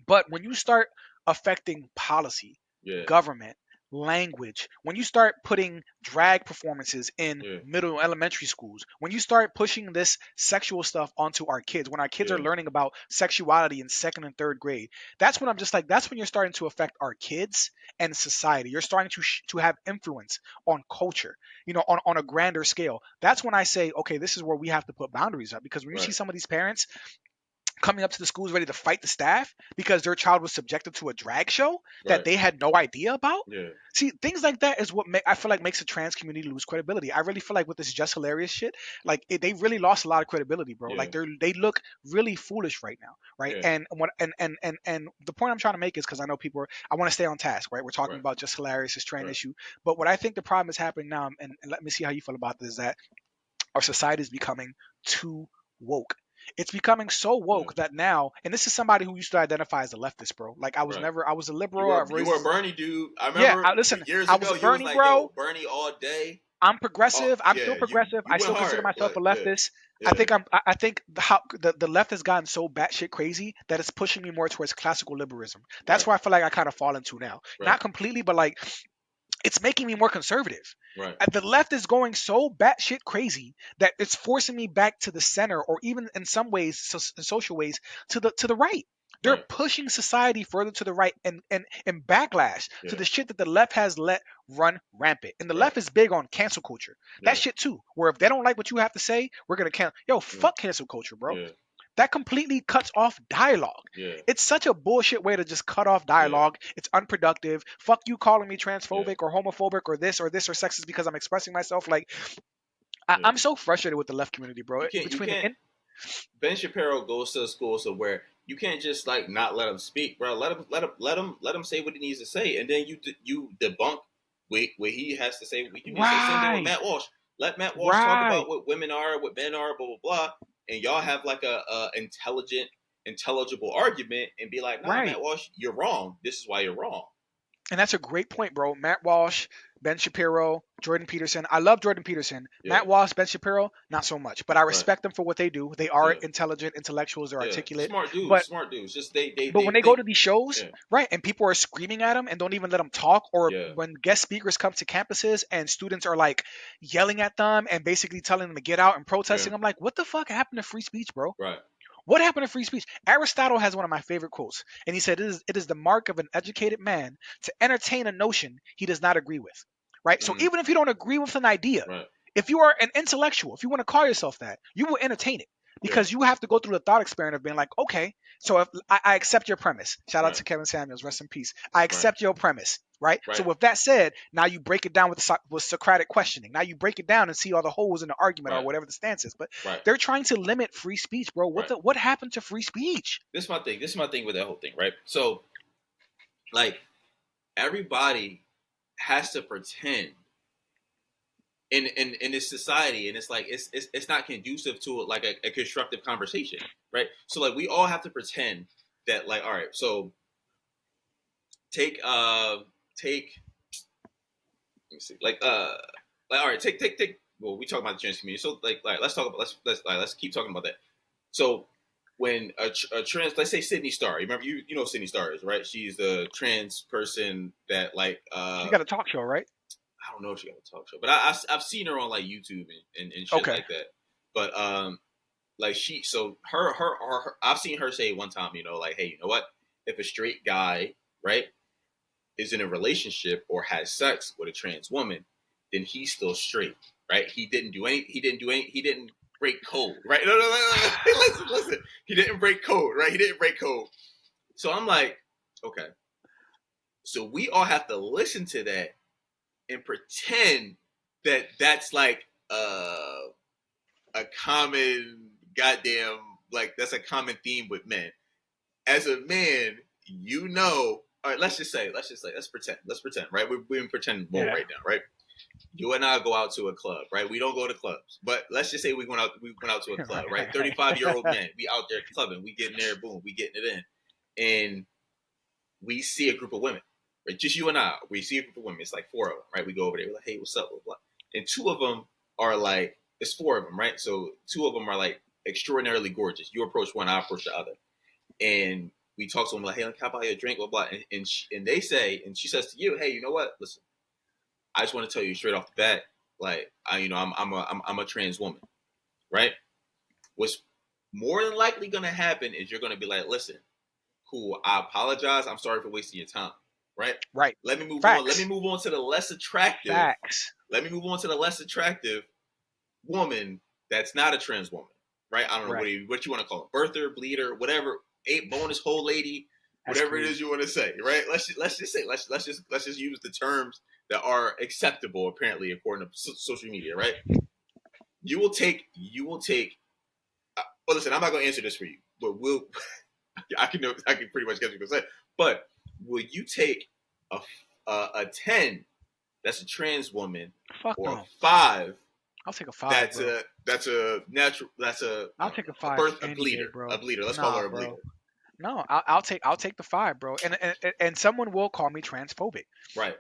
But when you start affecting policy,
yeah,
government, language, when you start putting drag performances in
yeah,
middle elementary schools, when you start pushing this sexual stuff onto our kids, when our kids are
yeah,
learning about sexuality in second and third grade, that's when I'm just like, that's when you're starting to affect our kids and society. You're starting to have influence on culture, on a grander scale. That's when I say, okay, this is where we have to put boundaries up, because when you see
right,
some of these parents coming up to the schools ready to fight the staff because their child was subjected to a drag show that
right,
they had no idea about.
yeah,
See, things like that is what I feel like makes the trans community lose credibility. I really feel like with this just hilarious shit, like they really lost a lot of credibility, bro.
yeah,
Like they look really foolish right now, right?
yeah,
And what and the point I'm trying to make is, because I know people I want to stay on task, right? We're talking
right,
about just hilarious, this trans
right,
issue, but what I think the problem is happening now, and let me see how you feel about this, is that our society is becoming too woke. It's becoming so
yeah,
woke that now, and this is somebody who used to identify as a leftist, bro. Like
right.
I was a
You
liberal.
were
I've
you
raised,
were a Bernie dude. I
yeah.
remember
Listen,
years
I was
ago
a
you was
Bernie,
like,
bro.
yo, Bernie all day.
I'm
Oh
progressive. I'm still
yeah,
progressive.
you
I
went
still consider
hard.
myself
Like,
a
yeah,
leftist. I
yeah,
think I think the left has gotten so batshit crazy that it's pushing me more towards classical liberalism. That's
right,
where I feel like I kind of fall into now.
right,
Not completely, but like it's making me more conservative.
right,
The left is going so batshit crazy that it's forcing me back to the center, or even in some ways, in social ways, to the right. They're
right,
pushing society further to the right, and backlash to
yeah,
the shit that the left has let run rampant. And the
right,
left is big on cancel culture. That
yeah,
shit too, where if they don't like what you have to say, we're gonna cancel. Yo,
yeah,
fuck cancel culture, bro.
yeah,
That completely cuts off dialogue.
yeah,
It's such a bullshit way to just cut off
yeah,
dialogue. It's unproductive. Fuck you calling me
yeah,
transphobic or homophobic or this or this or sexist because I'm expressing myself. Like
yeah.
I'm so frustrated with the left community, bro.
You
Between the
can't. Ben Shapiro goes to a school so where you can't just like not let him speak, bro. Let him say what he needs to say, and then you debunk what he has to say. We can just say same thing with
right,
Matt Walsh. Let Matt Walsh talk
right,
about what women are, what men are, blah blah blah, and y'all have like a intelligible argument, and be like, nah,
right.
Matt Walsh, you're wrong. This is why you're wrong.
And that's a great point, bro. Matt Walsh, Ben Shapiro, Jordan Peterson. I love Jordan Peterson.
Yeah.
Matt Walsh, Ben Shapiro, not so much. But I
Right.
respect them for what they do. They are
Yeah.
intelligent intellectuals. They're
Yeah.
articulate.
Smart dudes.
But
Smart dudes. Just they
but when
they
they go
they.
to these shows,
Yeah.
right, and people are screaming at them and don't even let them talk, or
Yeah.
when guest speakers come to campuses and students are like yelling at them and basically telling them to get out and
Yeah.
protesting, I'm like, what the fuck happened to free speech, bro?
Right.
What happened to free speech? Aristotle has one of my favorite quotes, and he said, it is the mark of an educated man to entertain a notion he does not agree with. Right? So
Mm.
even if you don't agree with an idea,
Right.
if you are an intellectual, if you want to call yourself that, you will entertain it
Yeah.
because you have to go through the thought experiment of being like, okay, so if I accept your premise. Shout out
Right.
to Kevin Samuels, rest in peace. I
Right.
accept your premise. Right. So
Right.
with that said, now you break it down with Socratic questioning. Now you break it down and see all the holes in the argument or
Right.
whatever the stance is. But
Right.
they're trying to limit free speech, bro.
Right.
What happened to free speech?
This is my thing. This is my thing with that whole thing. Right. So like everybody has to pretend in this society, and it's like it's not conducive to like a constructive conversation, right? So like we all have to pretend that like, all right, so take take let me see, like all right, take well, we talk about the trans community, so like let's talk about let's keep talking about that. So when a trans, let's say Sydney Starr, remember you know Sydney Starr is, right? She's the trans person that like
She got a talk show, right?
I don't know if she got a talk show, but I've seen her on like YouTube and shit
Okay.
like that. But like so her I've seen her say one time, you know, like, hey, you know what? If a straight guy, right, is in a relationship or has sex with a trans woman, then he's still straight, right? He didn't break code, right? No. Listen. He didn't break code, right? He didn't break code. So I'm like, okay. So we all have to listen to that and pretend that that's like a common goddamn like that's a common theme with men. As a man, you know. All right, let's pretend, right? We're in pretend mode
Yeah.
right now, right? You and I go out to a club, right? We don't go to clubs, but let's just say we went out to a club, right? 35-year-old men, we out there clubbing, we getting there, boom, we getting it in, and we see a group of women, right? Just you and I. We see a group of women. It's like four of them, right? We go over there. We're like, hey, what's up? Blah, blah. And two of them are like, it's four of them, right? So two of them are like extraordinarily gorgeous. You approach one, I approach the other. And we talk to them like, hey, can I buy you a drink? Blah, blah. And they say, and she says to you, hey, you know what? Listen, I just want to tell you straight off the bat, like, I'm a trans woman, right? What's more than likely going to happen is you're going to be like, listen, cool, I apologize. I'm sorry for wasting your time. Right?
Right.
Let me move
Facts.
on. Let me move on to the less attractive.
Facts.
Let me move on to the less attractive woman that's not a trans woman. Right? I don't know
Right.
what you want to call it. Birther, bleeder, whatever, 8 bonus whole lady,
That's
whatever
crazy.
it is you want to say. Right? Let's just use the terms that are acceptable apparently according to social media, right? You will take well, listen, I'm not going to answer this for you, but I can pretty much guess what you're going to say. But will you take a 10 that's a trans woman
Fuck
or
no.
a 5
I'll take a 5,
that's
bro.
a natural that's a
I'll take a 5
birth
any day, bro.
a bleeder. Let's call
Nah,
her a
bro.
bleeder.
No, I'll take the 5, bro. And someone will call me transphobic.
Right.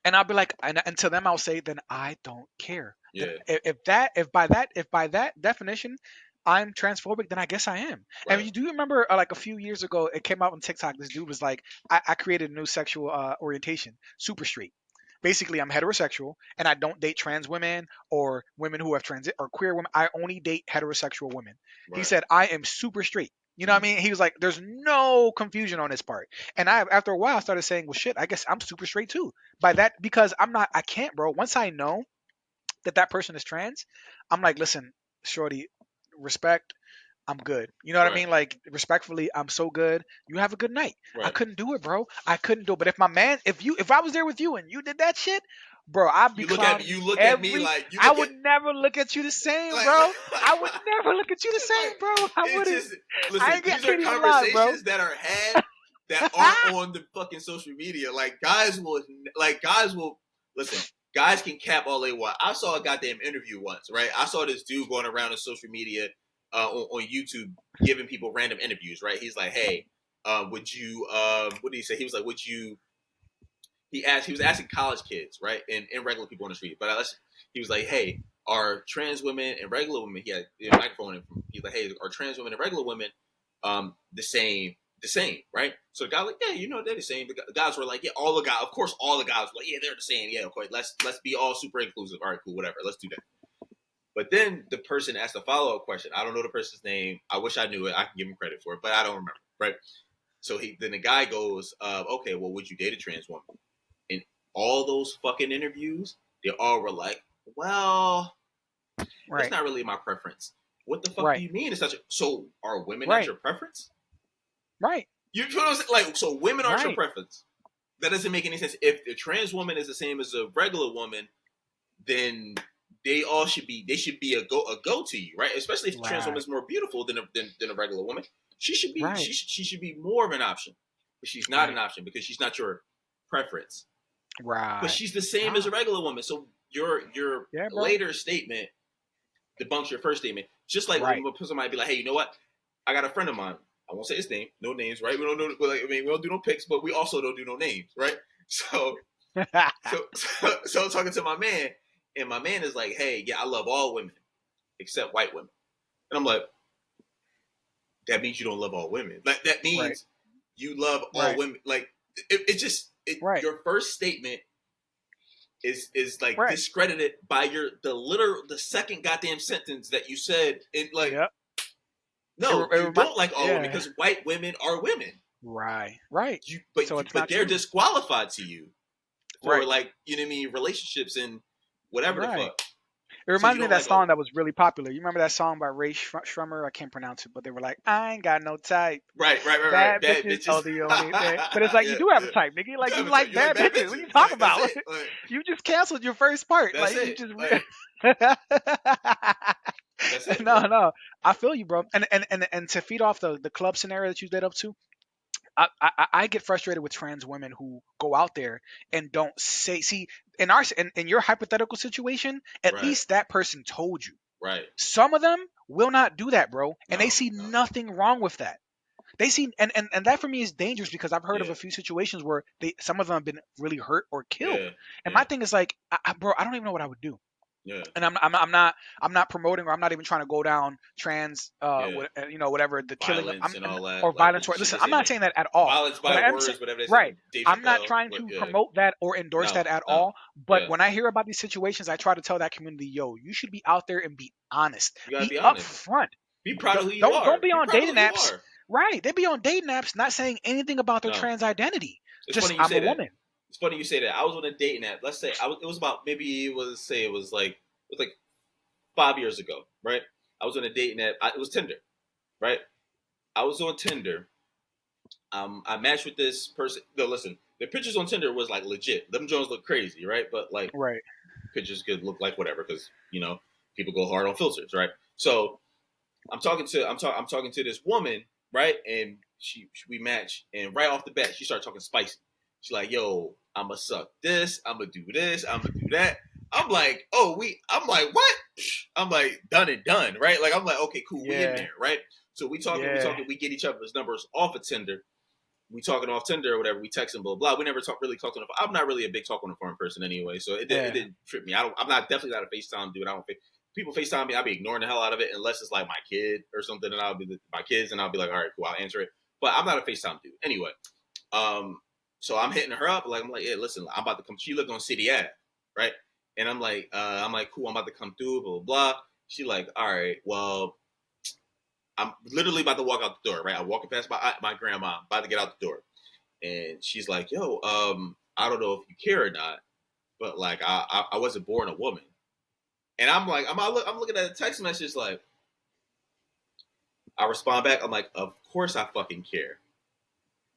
And I'll be like, and to them I'll say, then I don't care. Then
Yeah.
if by that definition I'm transphobic, then I guess I am.
Right.
And do you remember like a few years ago it came out on TikTok? This dude was like, I created a new sexual orientation, super straight. Basically, I'm heterosexual and I don't date trans women or women who have transit or queer women. I only date heterosexual women. He
Right.
said, I am super straight. You know what I mean? He was like, there's no confusion on this part. And after a while, I started saying, well, shit, I guess I'm super straight too. By that, because I can't, bro. Once I know that person is trans, I'm like, listen, shorty, respect. I'm good. You know what I
Right.
mean? Like, respectfully, I'm so good. You have a good night. I
Right.
couldn't do it, bro. I couldn't do it. But if I was there with you and you did that shit, bro, I'd be clowning
You
you
look at me
every.
like you
I
look
would
at
never look at you the same,
like,
bro. I would never look at you the same,
like
bro. I
it's
wouldn't.
just
I
listen,
ain't. I
these are
can't even lie, bro.
conversations that are had that aren't on the fucking social media. Like guys will listen. Guys can cap all they want. I saw a goddamn interview once, right? I saw this dude going around on social media, on YouTube, giving people random interviews, right? He's like, "Hey, would you? What did he say? He was like, he was asking college kids, right, and regular people on the street. But he was like, hey, are trans women and regular women? He had a microphone. And he's like, hey, are trans women and regular women the same? The same, right? So the guy like, yeah, they're the same. The guys were like, yeah, all the guys, of course, all the guys were like, yeah, they're the same. Yeah, okay, let's be all super inclusive. All right, cool, whatever, let's do that. But then the person asked a follow up question. I don't know the person's name. I wish I knew it. I can give him credit for it, but I don't remember, right? So then the guy goes, okay, well, would you date a trans woman? In all those fucking interviews, they all were like, well, it's not really my preference. What the fuck do you mean? So are women not your preference?
Right.
You know what I'm saying? Like, so women aren't your preference. That doesn't make any sense. If the trans woman is the same as a regular woman, then they should be a go to you, right? Especially if the trans woman is more beautiful than a regular woman. She should be she should be more of an option. But she's not an option because she's not your preference.
Right.
But she's the same as a regular woman. So your later statement debunks your first statement. Just like when somebody might be like, hey, you know what? I got a friend of mine. I won't say his name. No names, right? We don't know. We don't do no pics, but we also don't do no names, right? So talking to my man, and my man is like, hey, yeah, I love all women except white women. And I'm like, that means you don't love all women. Like, that means you love all women. Like, your first statement is like discredited by the second goddamn sentence that you said. And like, no, you don't like all women because white women are women.
Right.
But they're disqualified to you for like, you know what I mean, relationships and whatever the fuck.
It reminds me of that song that was really popular. You remember that song by Ray Shrummer? I can't pronounce it, but they were like, I ain't got no type.
Right.
Bad bitches. Oh, the only thing. But it's like, you do have a type, nigga. Like, you like bad bitches. What are you talking about? Like, you just canceled your first part.
That's
like,
it.
You just... That's it. No. I feel you, bro. And to feed off the club scenario that you led up to, I get frustrated with trans women who go out there and don't say. See, in your hypothetical situation, at least that person told you.
Right.
Some of them will not do that, bro, and they see nothing wrong with that. They see, and that for me is dangerous because I've heard of a few situations where some of them have been really hurt or killed. And my thing is like, bro, I don't even know what I would do.
Yeah.
And I'm not promoting, or I'm not even trying to go down trans whatever the
violence
killing
and all that,
or violence. Listen, I'm not saying that at all.
Violence by words, whatever they say.
Right.
Dave
I'm not
Chappelle,
trying to promote that or endorse that at all. But when I hear about these situations, I try to tell that community, yo, you should be out there and be honest.
You gotta be
honest. Upfront.
Be proud of who you are.
Don't be on dating apps. Right. They be on dating apps not saying anything about their trans identity. Just I'm a woman.
It's funny you say that. I was on a dating app. Let's say it was about it was like 5 years ago, right? I was on a dating app. It was Tinder, right? I was on Tinder. I matched with this person. No, listen, the pictures on Tinder was like legit. Them Jones look crazy, right? But like, pictures could look like whatever because people go hard on filters, right? So I'm talking to this woman, right? And we match, and right off the bat, she started talking spicy. She's like, "Yo, I'ma suck this. I'ma do this. I'ma do that." I'm like, I'm like, what? I'm like, done and done, right? Like, I'm like, okay, cool, we in there, right? So we talking, we get each other's numbers off of Tinder. We talking off Tinder or whatever. We texting, blah blah. We never really talked on the phone. I'm not really a big talk on the phone person anyway, so it didn't trip me. I'm definitely not a FaceTime dude. People FaceTime me, I'll be ignoring the hell out of it unless it's like my kid or something, and I'll be my kids, and I'll be like, all right, cool, I'll answer it. But I'm not a FaceTime dude anyway. So I'm hitting her up, I'm like, yeah, listen, I'm about to come. She lived on City Ave, right? And I'm like, cool, I'm about to come through, blah, blah, blah. She like, all right, well, I'm literally about to walk out the door, right? I'm walking past my grandma, about to get out the door. And she's like, yo, I don't know if you care or not, but like, I wasn't born a woman. And I'm like, I'm looking at the text message like, I respond back, I'm like, of course I fucking care.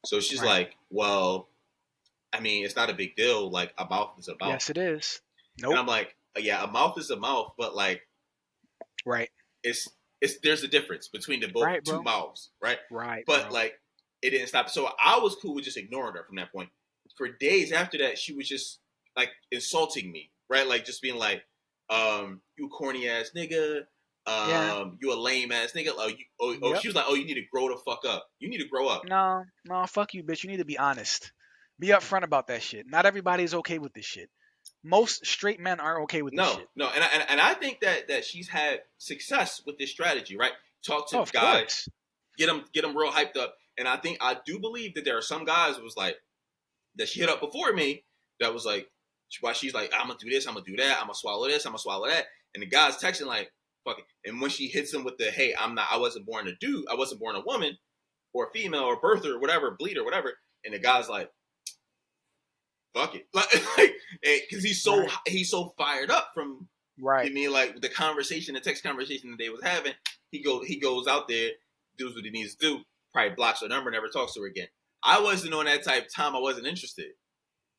So she's like, well, I mean, it's not a big deal. Like, a mouth is a mouth.
Yes, it is.
Nope. And I'm like, yeah, a mouth is a mouth, but like, it's there's a difference between the both two mouths, right?
Right.
But like, it didn't stop. So I was cool with just ignoring her from that point. For days after that, she was just like insulting me, right? Like just being like, you corny ass nigga, you a lame ass nigga. She was like, oh, you need to grow the fuck up. You need to grow up.
No, fuck you, bitch. You need to be honest. Be upfront about that shit. Not everybody's okay with this shit. Most straight men aren't okay with this
No,
shit.
no, and I think that she's had success with this strategy, right? Talk to
Oh,
the
of
guys,
course.
get them real hyped up, and I do believe that there are some guys who was like that she hit up before me that was like, why she's like, I'm gonna do this, I'm gonna do that, I'm gonna swallow this, I'm gonna swallow that, and the guy's texting like, fuck it, and when she hits him with the, hey, I wasn't born a dude, I wasn't born a woman or a female or birth or whatever, bleed or whatever, and the guy's like, fuck it, like, because
Right.
he's so fired up from,
Right.
you mean, like the conversation, the text conversation that they was having, he goes out there, does what he needs to do, probably blocks her number, never talks to her again. I wasn't on that type of time. I wasn't interested.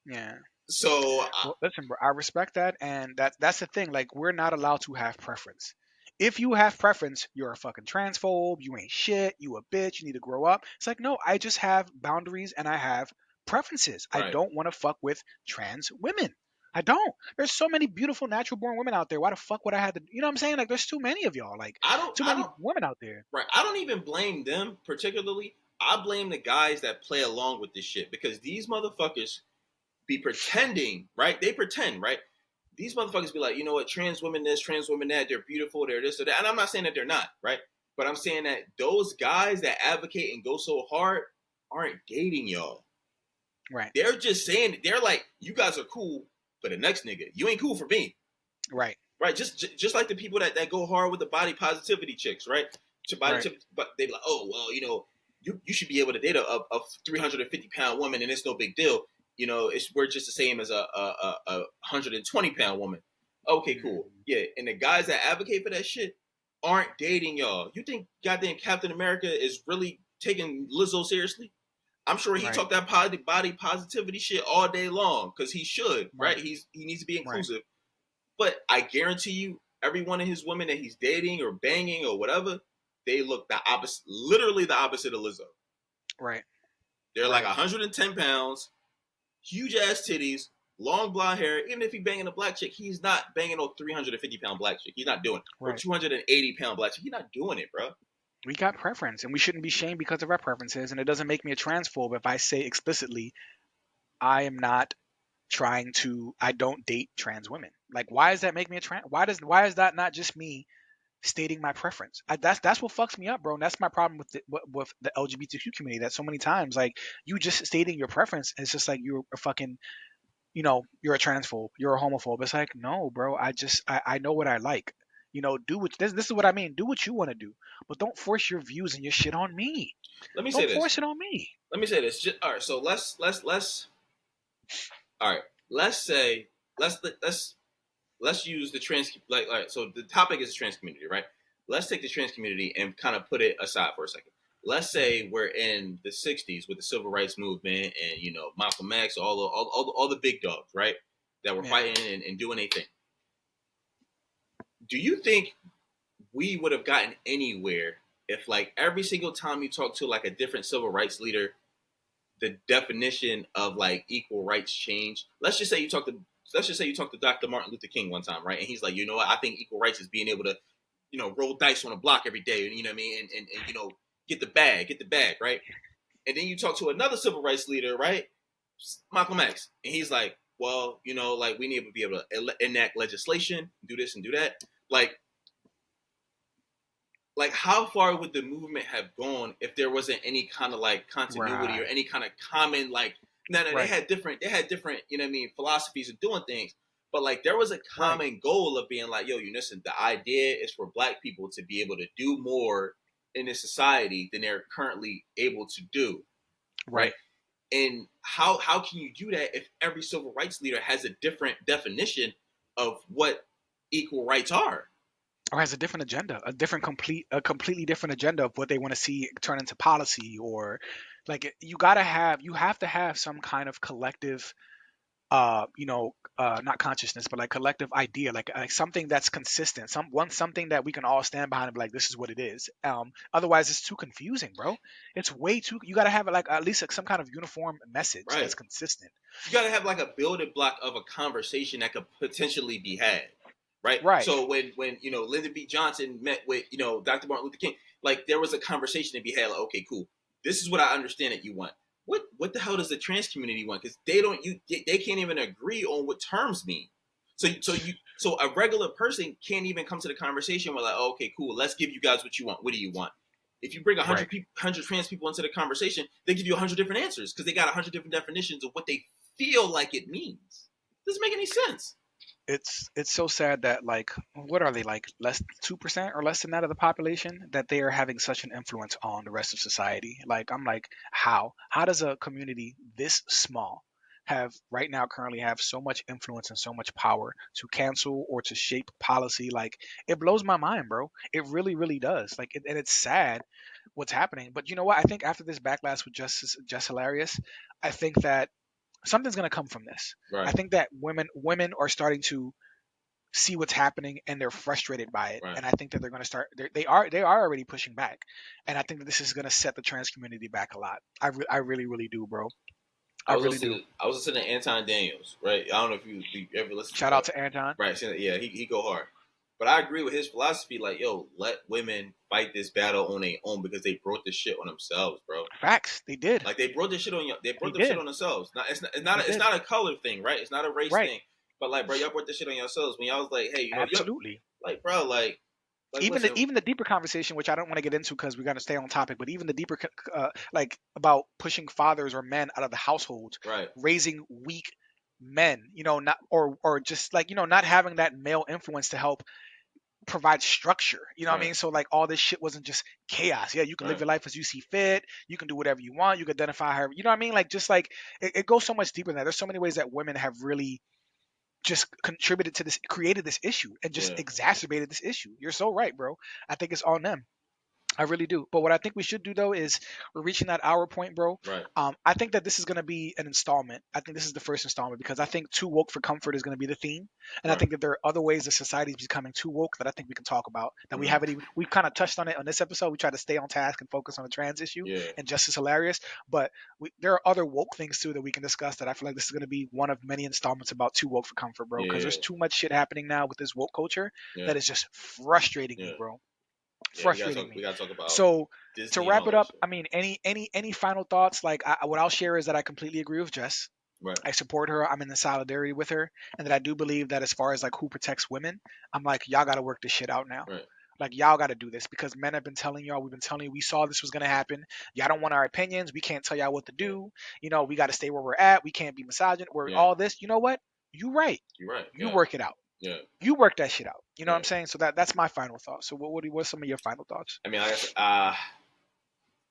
Yeah.
So
Well, listen, bro, I respect that, and that's the thing. Like, we're not allowed to have preference. If you have preference, you're a fucking transphobe. You ain't shit. You a bitch. You need to grow up. It's like, no, I just have boundaries and I have preferences. I
right.
don't want to fuck with trans women. I don't. There's so many beautiful natural born women out there. Why the fuck would I have to? You know what I'm saying? Like, there's too many of y'all. Like, too
I
many
don't
women out there.
right. I don't even blame them particularly. I blame the guys that play along with this shit because these motherfuckers be pretending, right? They pretend, right? These motherfuckers be like, you know what, trans women this, trans women that, they're beautiful, they're this or that. And I'm not saying that they're not, right? But I'm saying that those guys that advocate and go so hard aren't dating y'all.
Right.
They're just saying, they're like, you guys are cool for the next nigga. You ain't cool for me.
Right.
Right? Just like the people that go hard with the body positivity chicks, right? To body
Right.
but they like, oh well, you should be able to date a 350-pound woman and it's no big deal. We're just the same as a 120-pound woman. Okay, cool.
Mhm.
Yeah, and the guys that advocate for that shit aren't dating y'all. You think goddamn Captain America is really taking Lizzo seriously? I'm sure he
Right.
talked that body positivity shit all day long because he should, right?
Right.
He needs to be
Right.
inclusive. But I guarantee you, every one of his women that he's dating or banging or whatever, they look the opposite, literally the opposite of Lizzo.
Right.
They're like
Right.
110 pounds, huge ass titties, long blonde hair. Even if he's banging a black chick, he's not banging a 350-pound black chick. He's not doing it. Or
Right.
280-pound black chick. He's not doing it, bro.
We got preference, and we shouldn't be shamed because of our preferences. And it doesn't make me a transphobe if I say explicitly I am not trying to. I don't date trans women. Like, why does that make me a trans? Why is that not just me stating my preference? That's what fucks me up, bro. And that's my problem with the LGBTQ community. That so many times, like, you just stating your preference, it's just like you're a fucking, you're a transphobe, you're a homophobe. It's like, no, bro. I know what I like. Do what this is what I mean. Do what you want to do, but don't force your views and your shit on me.
Let me say
Don't
this.
force it on me.
Let me say this. All right. So let's. All right. Let's say let's use the trans, like, all right, so the topic is the trans community, right? Let's take the trans community and kind of put it aside for a second. Let's say we're in the 60s with the civil rights movement and Malcolm X, all the big dogs, right, that were
Yeah.
fighting and doing a thing. Do you think we would have gotten anywhere if, like, every single time you talk to like a different civil rights leader, the definition of like equal rights changed? Let's just say you talk to Dr. Martin Luther King one time, right? And he's like, you know what, I think equal rights is being able to, roll dice on a block every day, and you know what I mean, and get the bag, right? And then you talk to another civil rights leader, right? Malcolm X, and he's like, well, like, we need to be able to enact legislation, do this and do that. Like how far would the movement have gone if there wasn't any kind of like continuity or
Right.
any kind of common, like, no, they
Right.
had different, philosophies of doing things, but like there was a
Right.
common goal of being like, yo, you listen, the idea is for black people to be able to do more in this society than they're currently able to do, right?
Right.
And how can you do that if every civil rights leader has a different definition of what equal rights are?
Or has a different agenda, a completely different agenda of what they want to see turn into policy, or like you have to have some kind of collective, not consciousness, but like collective idea, like something that's consistent, something that we can all stand behind and be like, this is what it is. Otherwise, it's too confusing, bro. It's way too. You got to have like at least like some kind of uniform message
Right.
that's consistent.
You got to have like a building block of a conversation that could potentially be had, right?
Right.
So when Lyndon B. Johnson met with Dr. Martin Luther King, like there was a conversation to be had. Like, okay, cool. This is what I understand that you want. what the hell does the trans community want? Because they can't even agree on what terms mean. So a regular person can't even come to the conversation with like, oh, okay, cool, let's give you guys what you want. What do you want? If you bring
Right.
100 trans people into the conversation, they give you 100 different answers because they got 100 different definitions of what they feel like it means. Doesn't make any sense.
It's so sad that like what are they like less 2% or less than that of the population that they are having such an influence on the rest of society. Like I'm like how does a community this small have right now currently have so much influence and so much power to cancel or to shape policy? Like it blows my mind, bro. It really does. Like and it's sad what's happening. But you know what? I think after this backlash with Justice Just Hilarious, I think that something's going to come from this. I
Right.
think that women are starting to see what's happening and they're frustrated by it.
Right.
And I think that they're going to start. They are already pushing back, and I think that this is going to set the trans community back a lot. I really do, bro. I really do.
I was listening to Anton Daniels, right? I don't know if you ever listened
Shout
to
out to Anton.
right. Yeah, he go hard. But I agree with his philosophy. Like, yo, let women fight this battle on their own because they brought this shit on themselves, bro.
Facts. They did.
Like they brought this shit on you. They
They
brought the shit
did.
on themselves. Not it's not
They
it's
did.
not a color thing, right? It's not a race
Right.
thing. But like, bro, y'all brought this shit on yourselves when y'all was like, hey, you know, you're
Absolutely.
like, bro, like listen,
Even the deeper conversation, which I don't want to get into because we got to stay on topic, but even the deeper, like about pushing fathers or men out of the households,
right,
raising weak men, not or just like not having that male influence to help provide structure. You know what I
right,
mean? So like all this shit wasn't just chaos. Yeah, you can live
right,
your life as you see fit. You can do whatever you want. You can identify however. You know what I mean? Like just like it goes so much deeper than that. There's so many ways that women have really just contributed to this, created this issue, and just
yeah,
exacerbated this issue. You're so right, bro. I think it's on them. I really do. But what I think we should do though is we're reaching that hour point, bro.
right,
I think that this is going to be an installment. I think this is the first installment because I think too woke for comfort is going to be the theme, and I
right,
think that there are other ways that society is becoming too woke that I think we can talk about that we
mm,
haven't even. We've kind of touched on it on this episode. We try to stay on task and focus on the trans issue
yeah,
and justice hilarious, but there are other woke things too that we can discuss. That I feel like this is going to be one of many installments about too woke for comfort, bro. Because
yeah,
there's too much shit happening now with this woke culture
yeah,
that is just frustrating me,
yeah,
bro.
yeah.
Frustrating
We
me.
gotta talk about
So to
Disney and
wrap
all
it
that
up,
shit.
I mean, any final thoughts? Like, what I'll share is that I completely agree with Jess.
Right,
I support her. I'm in the solidarity with her, and that I do believe that as far as like who protects women, I'm like y'all got to work this shit out now.
right,
Like y'all got to do this because men have been telling y'all. We've been telling you we saw this was gonna happen. Y'all don't want our opinions. We can't tell y'all what to
yeah,
do. We got to stay where we're at. We can't be misogynist. We're
yeah.
all this. You know what? You right.
You're right.
You
Yeah,
work it out.
yeah,
You work that shit out. You know what I'm
yeah.
saying? So that's my final thought. So what's some of your final thoughts?
I mean, I guess, I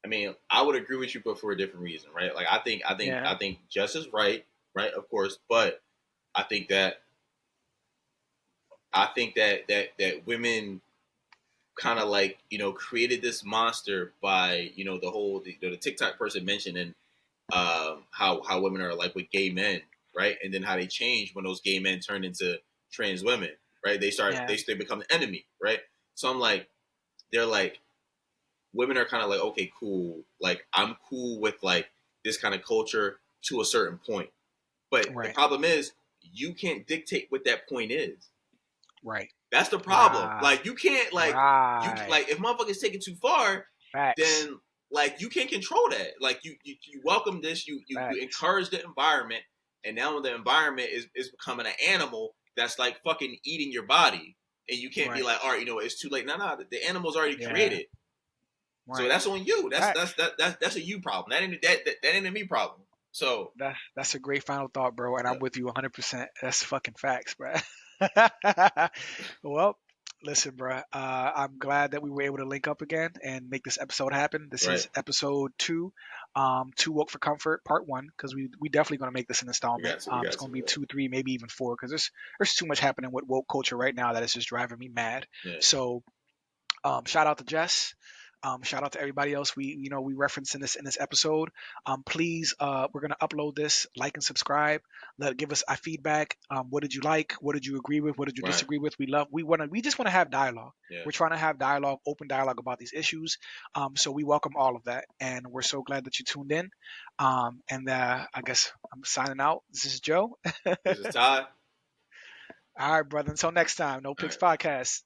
mean, I would agree with you, but for a different reason, right? Like,
Yeah.
I think Jess is right, right, of course, but I think that, that women kind of like created this monster by the whole the TikTok person mentioned and how women are like with gay men, right? And then how they change when those gay men turn into trans women, right?
Yeah.
They become the enemy, right? So I'm like, they're like women are kind of like, okay, cool, like I'm cool with like this kind of culture to a certain point, but the
Right.
problem is you can't dictate what that point is.
Right.
That's the problem.
Right.
Like you can't
Right.
like if motherfuckers take it too far,
Facts.
then like you can't control that. Like you welcome this, you
Facts.
encourage the environment, and now the environment is becoming an animal that's like fucking eating your body, and you can't be
Right.
like, all right, it's too late. No, the animal's already
Yeah.
created, so
Right.
that's on you.
Facts.
That's a you problem. That ain't a me problem. So
That's a great final thought, bro, and
yeah,
I'm with you 100%. That's fucking facts, bro. Well, listen, bro. I'm glad that we were able to link up again and make this episode happen. This
right.
is episode 2, Too Woke for Comfort, part 1, because we definitely gonna make this an
We
installment.
got to. We
It's
got to.
gonna be
Yeah.
2, 3, maybe even 4, because there's too much happening with woke culture right now that is just driving me mad.
Yeah.
So shout out to Jess. Shout out to everybody else we referenced in this episode. Please, we're gonna upload this. Like and subscribe. Give us our feedback. What did you like? What did you agree with? What did you
Right.
disagree with? We just want to have dialogue.
Yeah.
We're trying to have dialogue, open dialogue about these issues. So we welcome all of that, and we're so glad that you tuned in. And I guess I'm signing out. This is Joe.
This is Todd.
All right, brother. Until next time. No
All
Picks
right.
Podcast.